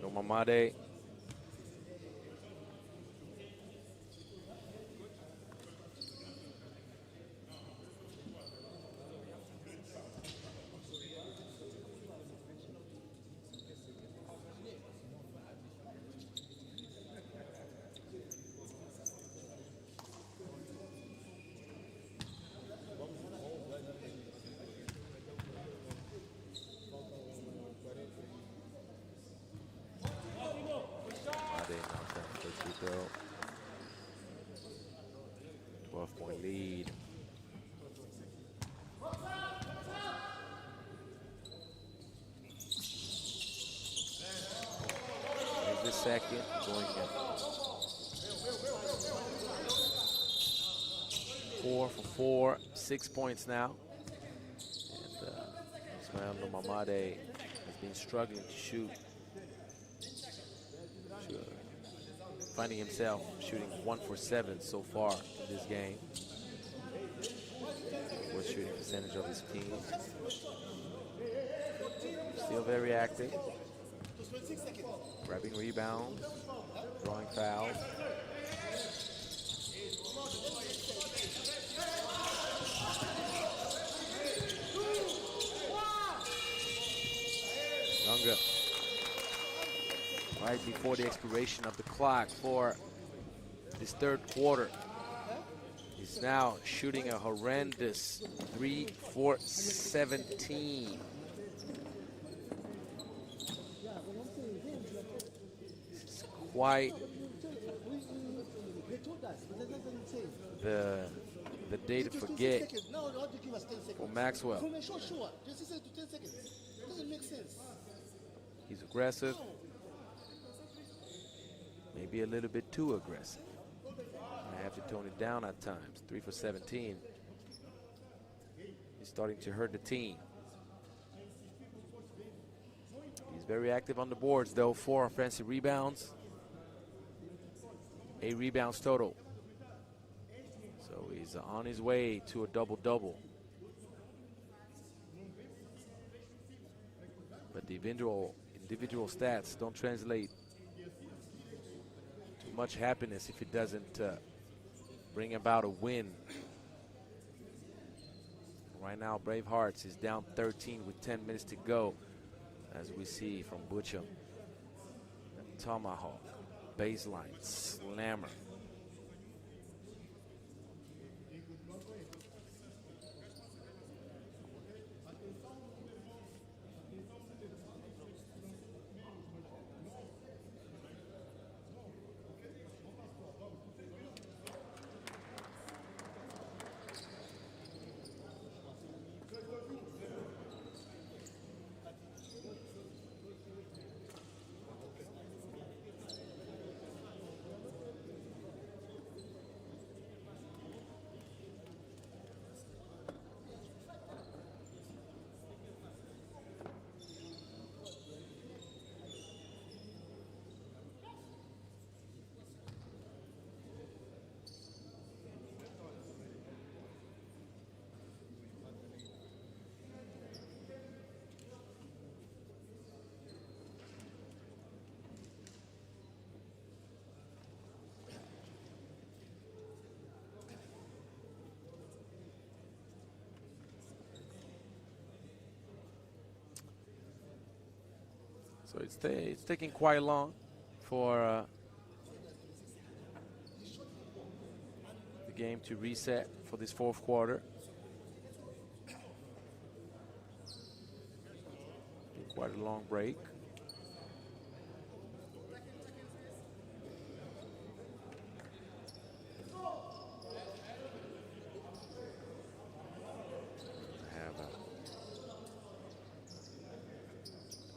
[SPEAKER 2] Nomamade. Free throw. 12-point lead. Here's the second going in. 4 for 4, 6 points now. And Ismael Nomamade has been struggling to shoot. Finding himself shooting 1 for 7 so far in this game. Worst shooting percentage of his team. Still very active. Grabbing rebounds, drawing fouls. Younger. Right before the expiration of the clock for this third quarter. He's now shooting a horrendous 3 for 17. It's quite the day to forget for Maxwell. He's aggressive, maybe a little bit too aggressive. I have to tone it down at times. 3 for 17. He's starting to hurt the team. He's very active on the boards, though. 4 offensive rebounds, 8 rebounds total. So he's on his way to a double-double. But the individual stats don't translate to much happiness if it doesn't bring about a win. Right now, Bravehearts is down 13 with 10 minutes to go, as we see from Butcham. The tomahawk, baseline, slammer. So it's taking quite long for the game to reset for this fourth quarter. Been quite a long break.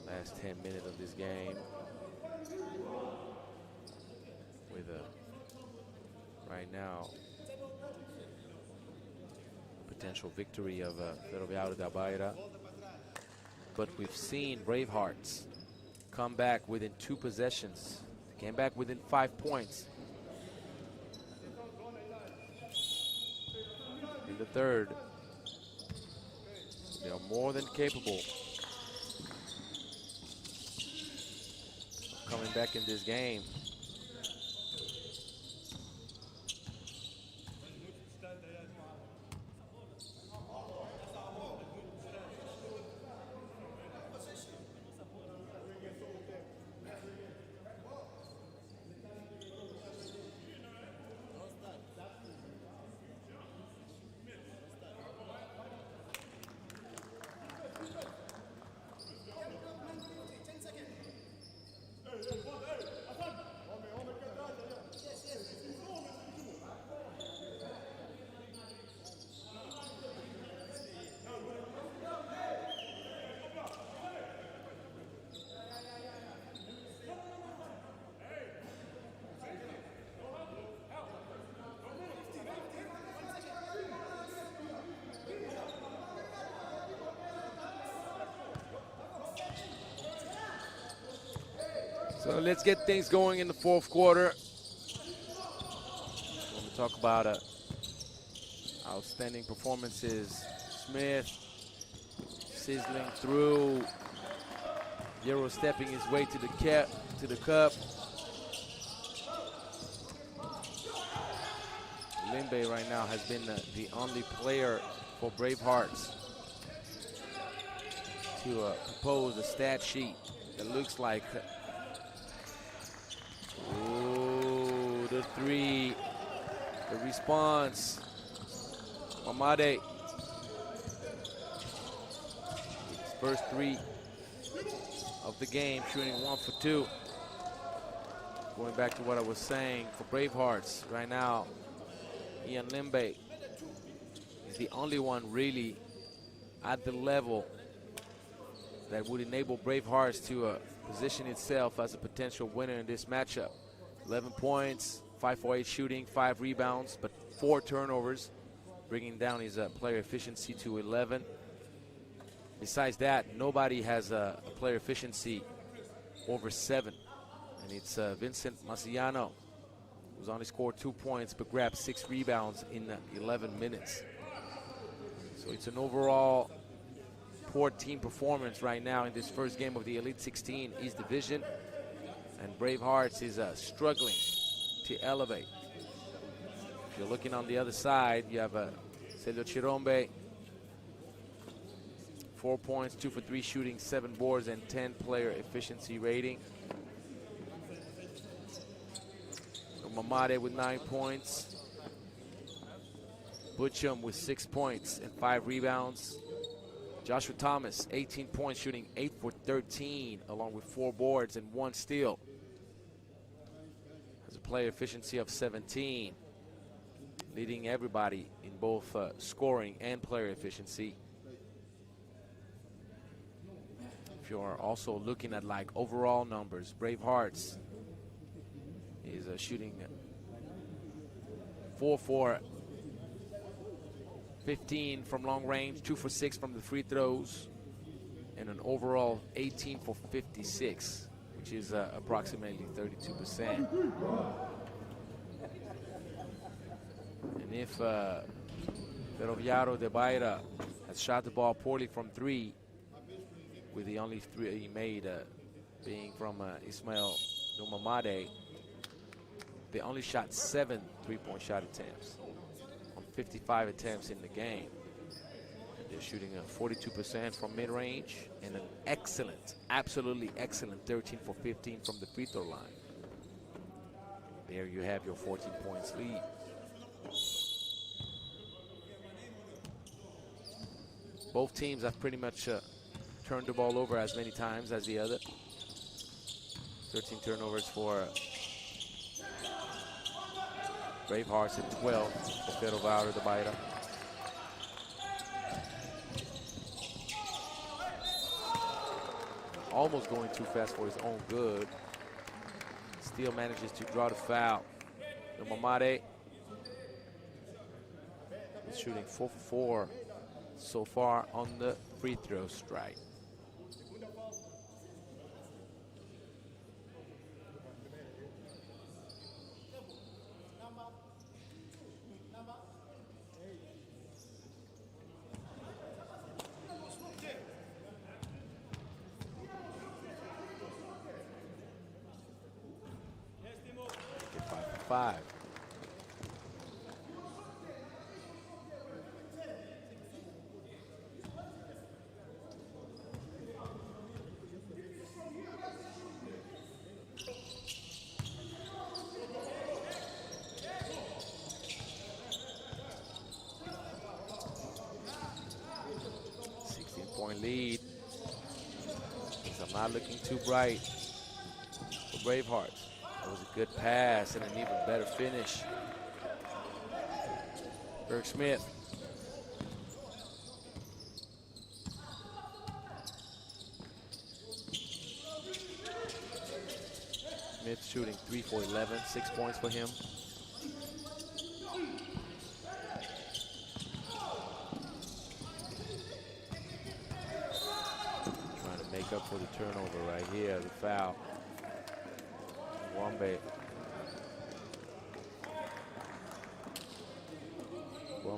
[SPEAKER 2] Last 10 minutes of this game with right now potential victory of Ferroviario da Beira. But we've seen Bravehearts come back within 2 possessions. They came back within 5 points in the third. They are more than capable coming back in this game. So let's get things going in the fourth quarter. When we talk about outstanding performances, Smith sizzling through, Euro stepping his way to the cup. Limbe right now has been the only player for Bravehearts to propose a stat sheet that looks like the 3, the response Mamade. His first 3 of the game, shooting 1 for 2. Going back to what I was saying, for Bravehearts, right now, Ian Limbe is the only one really at the level that would enable Bravehearts to position itself as a potential winner in this matchup. 11 points, 5 for 8 shooting, 5 rebounds, but 4 turnovers, bringing down his player efficiency to 11. Besides that, nobody has a player efficiency over 7. And it's Vincent Maciano, who's only scored 2 points but grabbed 6 rebounds in 11 minutes. So it's an overall poor team performance right now in this first game of the Elite 16 East Division. And Bravehearts is struggling to elevate. If you're looking on the other side, you have Celio Chirombe, 4 points, 2 for 3 shooting, 7 boards, and 10 player efficiency rating. Mamade with 9 points. Butchum with 6 points and 5 rebounds. Joshua Thomas, 18 points, shooting 8 for 13, along with 4 boards and 1 steal. Has a player efficiency of 17, leading everybody in both scoring and player efficiency. If you're also looking at like overall numbers, Bravehearts is shooting 4 for 15 from long range, 2 for 6 from the free throws, and an overall 18 for 56, which is approximately 32%. And if Ferroviario da Beira has shot the ball poorly from 3, with the only 3 he made being from Ismael Numamade, they only shot 7 3-point shot attempts on 55 attempts in the game. And they're shooting 42% from mid-range and an excellent, absolutely excellent 13 for 15 from the free throw line. There you have your 14 points lead. Both teams have pretty much turned the ball over as many times as the other. 13 turnovers for Bravehearts and 12 for Ferroviario da Beira. Almost going too fast for his own good. Still manages to draw the foul. The Mamade is shooting 4 for 4 so far on the free throw strike. Get 5 for 5. Lead. Things are not looking too bright for Bravehearts. That was a good pass and an even better finish. Berg Smith. Smith shooting 3 for 11, 6 points for him. Up for the turnover right here, the foul. Wombe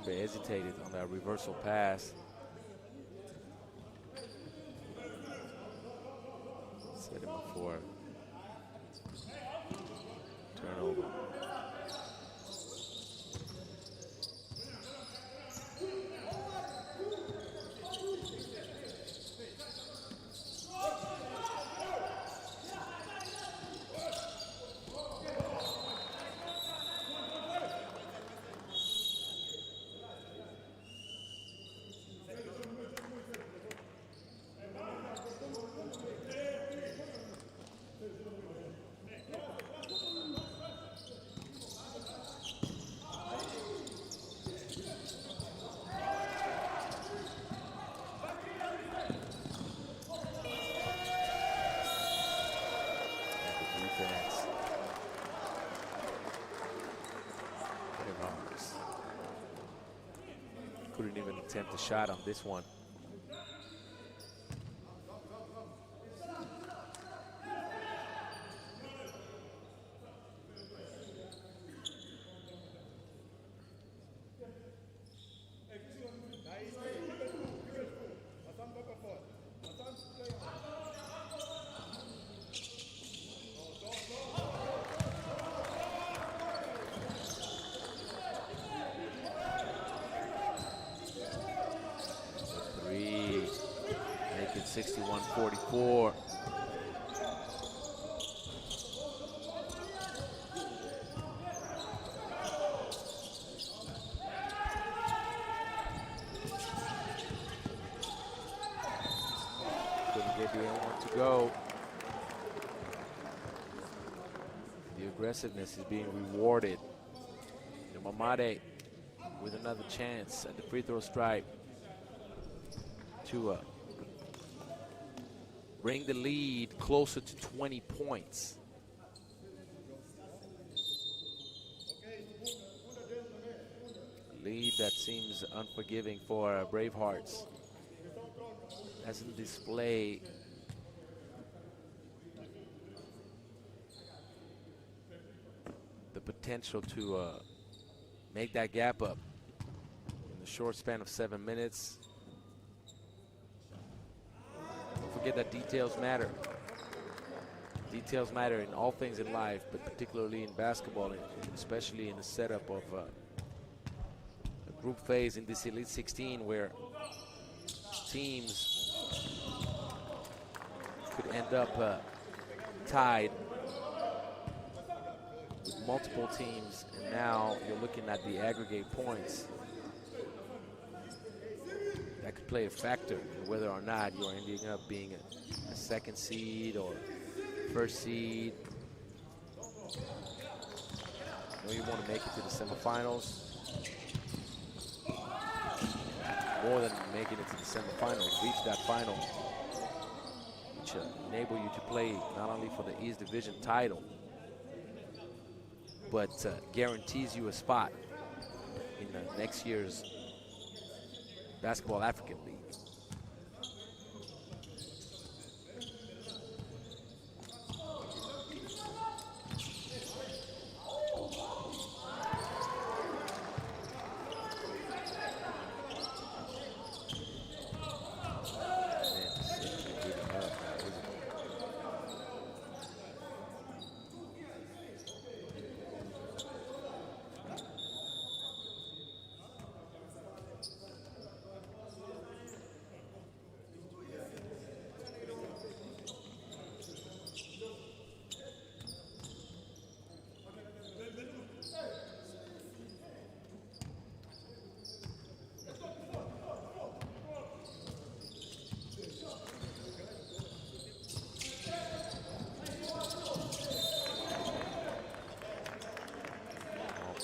[SPEAKER 2] hesitated on that reversal pass. Set him up for turnover. Couldn't even attempt a shot on this one. Three, make it 61-44. Couldn't get the N1 to go. The aggressiveness is being rewarded. Mamade with another chance at the free throw stripe to bring the lead closer to 20 points. Lead that seems unforgiving for Bravehearts. Hasn't displayed the potential to make that gap up in the short span of 7 minutes. Don't forget that details matter. Details matter in all things in life, but particularly in basketball, and especially in the setup of a group phase in this Elite 16 where teams could end up tied with multiple teams, and now you're looking at the aggregate points. That could play a factor in whether or not you're ending up being a second seed or first seed. You know you want to make it to the semifinals. More than making it to the semifinals, reach that final, which enable you to play not only for the East Division title, but guarantees you a spot in next year's Basketball African League.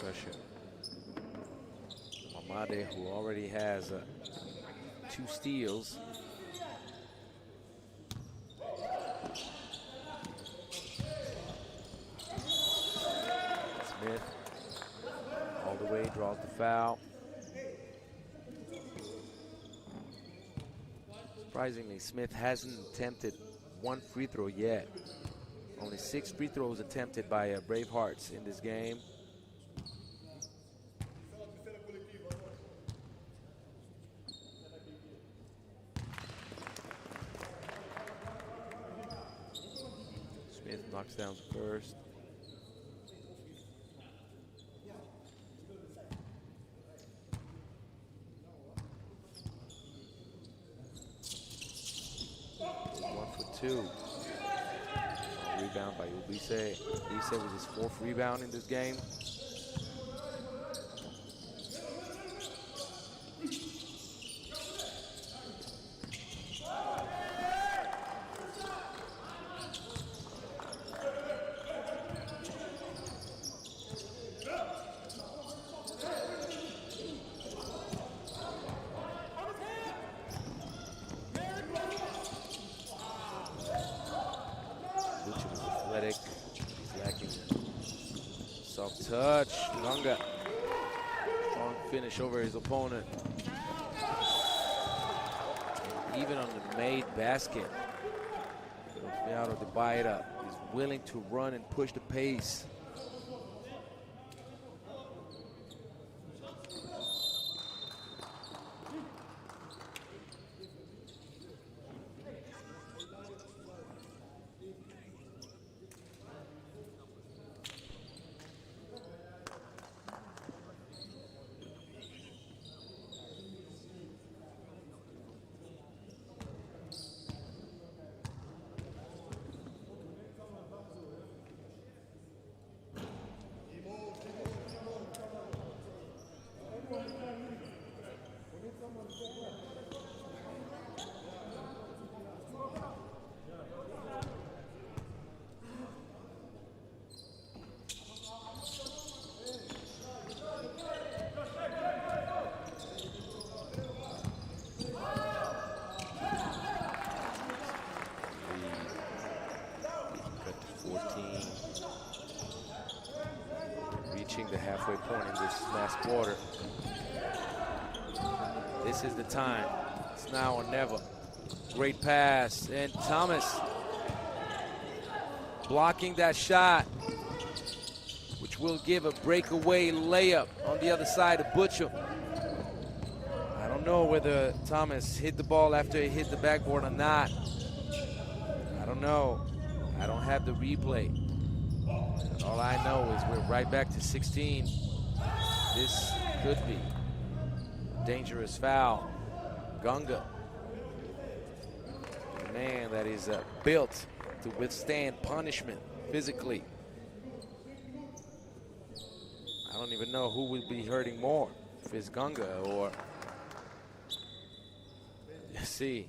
[SPEAKER 2] Pressure. Mamade, who already has 2 steals. Smith all the way, draws the foul. Surprisingly, Smith hasn't attempted 1 free throw yet. Only 6 free throws attempted by Bravehearts in this game. Knocks down the first. One for 2. Rebound by Ubise. Ubise was his 4th rebound in this game. He's lacking soft touch. Lunga, strong finish over his opponent. even on the made basket, Ferroviario da Beira is willing to run and push the pace. The halfway point in this last quarter. This is the time. It's now or never. Great pass, and Thomas blocking that shot, which will give a breakaway layup on the other side of Butcher. I don't know whether Thomas hit the ball after he hit the backboard or not. I don't know. I don't have the replay. All I know is we're right back to 16. This could be a dangerous foul. Gunga, a man that is built to withstand punishment physically. I don't even know who would be hurting more, if it's Gunga or, let's see.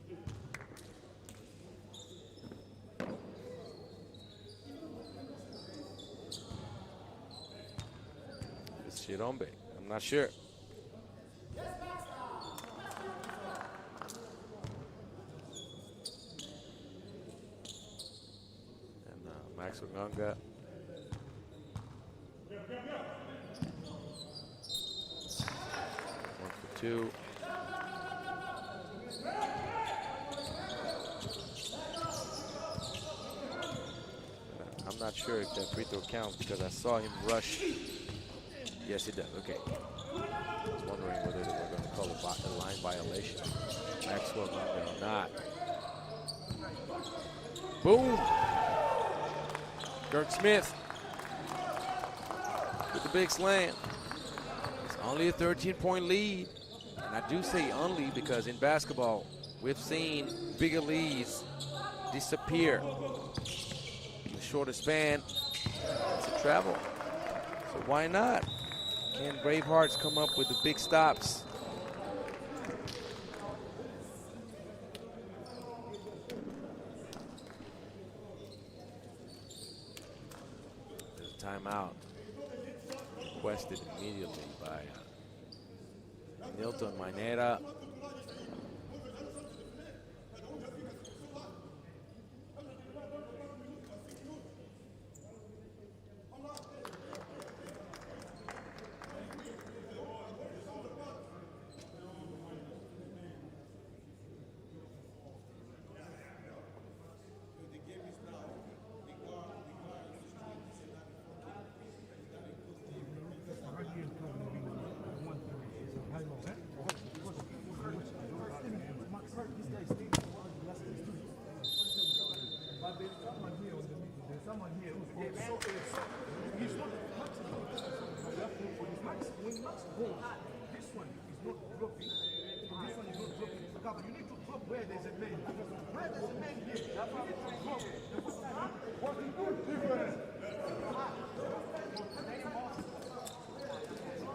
[SPEAKER 2] Chirombe, I'm not sure. And Max Gunga. One for two. I'm not sure if that free throw counts because I saw him rush. Yes, it does. Okay. I was wondering whether they were going to call it a line violation. Maxwell or not. Boom. Dirk Smith with the big slam. It's only a 13-point lead. And I do say only because in basketball, we've seen bigger leads disappear. In the shorter span, it's a travel. So why not? Can Bravehearts come up with the big stops? There's a timeout requested immediately by Nilton Minera.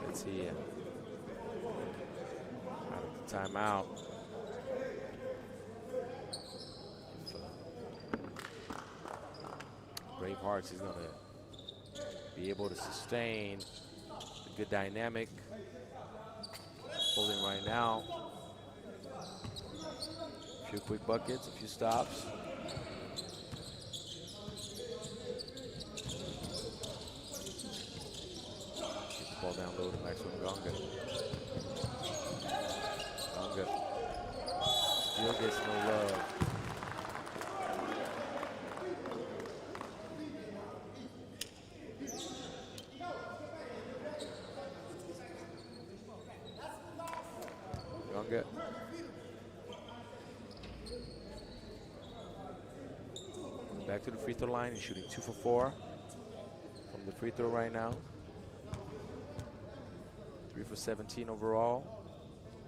[SPEAKER 2] Let's see it. Out of the timeout. Bravehearts is going to be able to sustain a good dynamic. Holding right now. A few quick buckets, a few stops. Keep the ball down low to Maxwell Gunga. Gunga Still gets no love. Gunga. Back to the free throw line. He's shooting 2 for 4 from the free throw right now. 3 for 17 overall.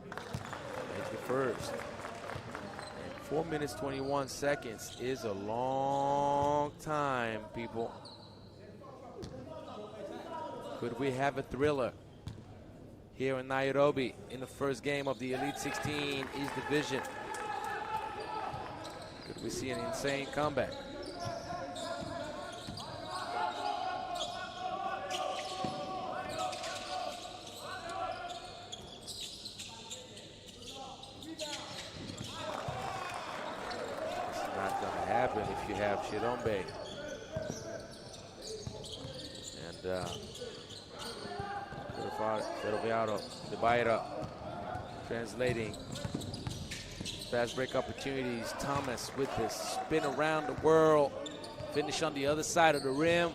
[SPEAKER 2] Makes the first. And 4 minutes, 21 seconds is a long time, people. Could we have a thriller here in Nairobi in the first game of the Elite 16 East Division? Could we see an insane comeback? If you have Shirombe and Ferroviario da Beira translating fast break opportunities. Thomas with this spin around the world, finish on the other side of the rim.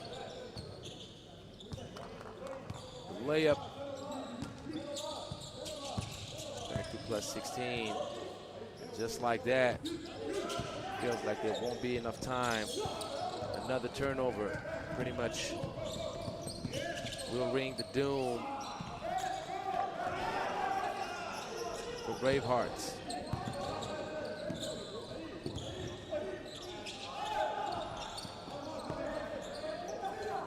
[SPEAKER 2] The layup back to plus 16. Just like that. Feels like there won't be enough time. Another turnover pretty much will ring the doom for Bravehearts.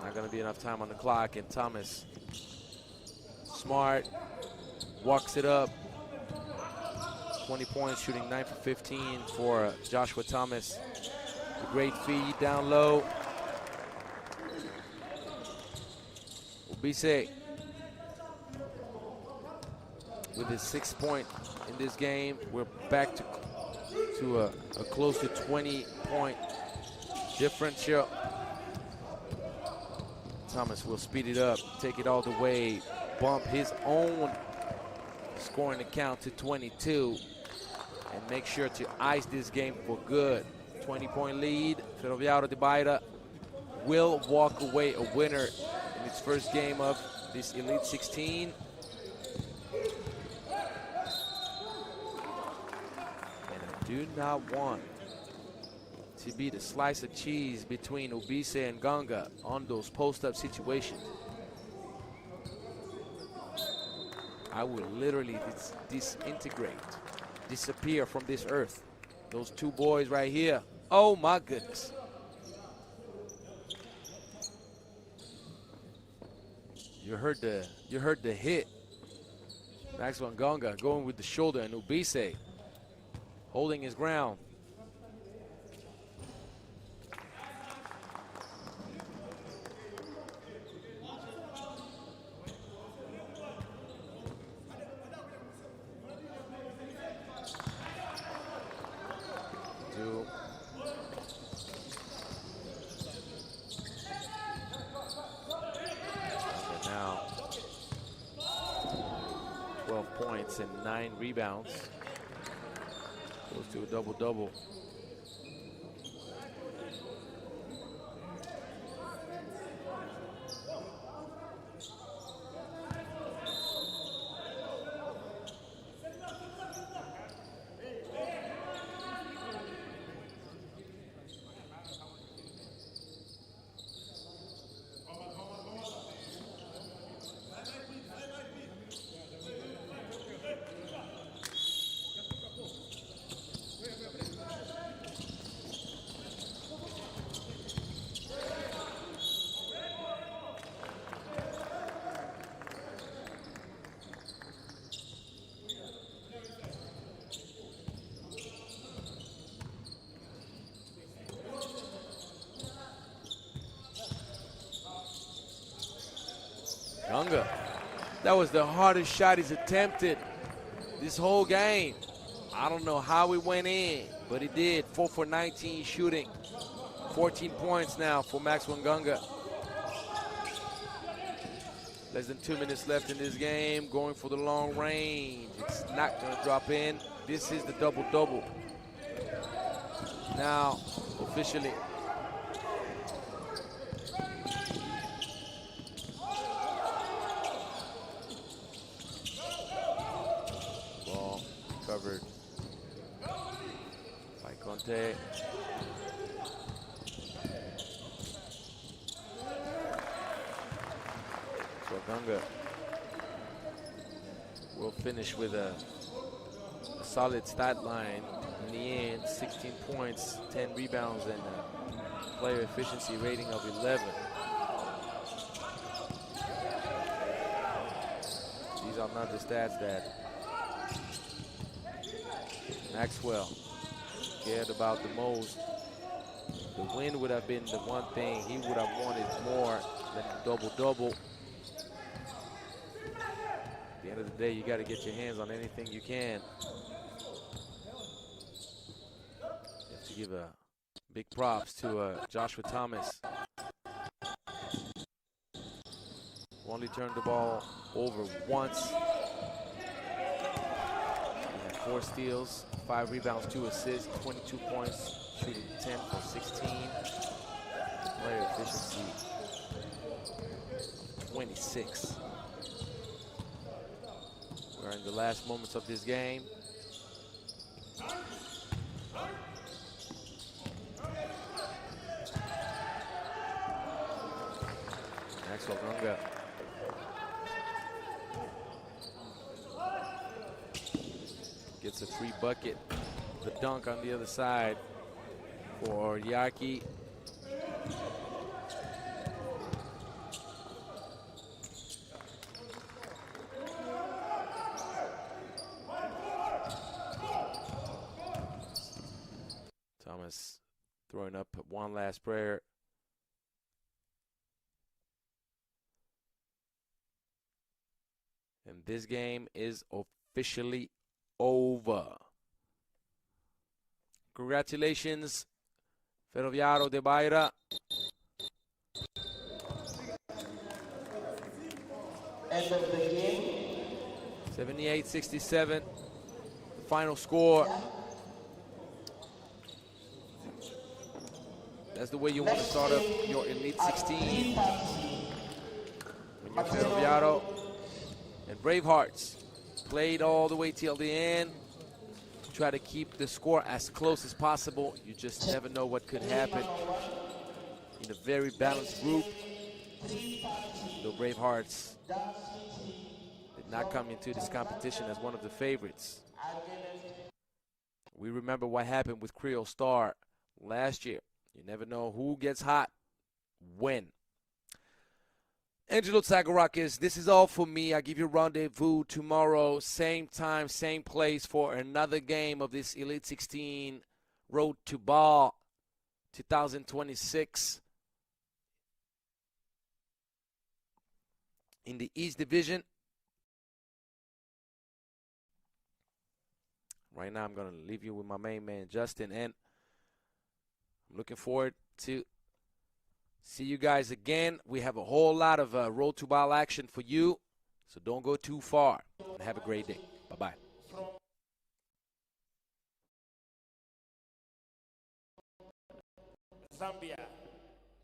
[SPEAKER 2] Not going to be enough time on the clock, and Thomas, smart, walks it up. 20 points, shooting 9 for 15 for Joshua Thomas. A great feed down low. Obise with his 6th point in this game. We're back to a close to 20-point differential. Thomas will speed it up, take it all the way, bump his own scoring account to 22. And make sure to ice this game for good. 20-point lead. Ferroviario da Beira will walk away a winner in its first game of this Elite 16. And I do not want to be the slice of cheese between Obise and Gunga on those post-up situations. I will literally disintegrate, disappear from this earth. Those two boys right here. Oh my goodness. You heard the hit. Maxwell Ngonga going with the shoulder, and Obise holding his ground. And 9 rebounds. Goes to a double-double. Gunga, that was the hardest shot he's attempted this whole game. I don't know how it went in, but it did. 4 for 19 shooting. 14 points now for Maxwell Gunga. Less than 2 minutes left in this game, going for the long range. It's not going to drop in. This is the double-double now officially. Ball covered by Conte. So Gunga will finish with a solid stat line in the end. 16 points, 10 rebounds, and a player efficiency rating of 11. These are not the stats that Maxwell cared about the most. The win would have been the one thing he would have wanted more than the double-double. At the end of the day, you got to get your hands on anything you can. You have to give a big props to Joshua Thomas, who only turned the ball over once. He had 4 steals, 5 rebounds, 2 assists, 22 points, shooting 10 for 16. Player efficiency 26. We're in the last moments of this game. Maxwell Gunga gets a free bucket. The dunk on the other side for Yaki. Thomas throwing up one last prayer. And this game is officially over. Congratulations, Ferroviario da Beira.
[SPEAKER 4] End of the game.
[SPEAKER 2] 78-67, the final score. That's the way you want to start up your Elite 16. When you're Ferroviario and Bravehearts played all the way till the end. Try to keep the score as close as possible. You just never know what could happen in a very balanced group. The Bravehearts did not come into this competition as one of the favorites. We remember what happened with Creole Star last year. You never know who gets hot when. Angelo Tsagarakis, this is all for me. I give you rendezvous tomorrow, same time, same place for another game of this Elite 16 Road to B.A.L 2026 in the East Division. Right now, I'm going to leave you with my main man, Justin, and I'm looking forward to see you guys again. We have a whole lot of Road to B.A.L action for you, so don't go too far. And have a great day. Bye-bye.
[SPEAKER 1] Zambia,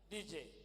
[SPEAKER 1] DJ.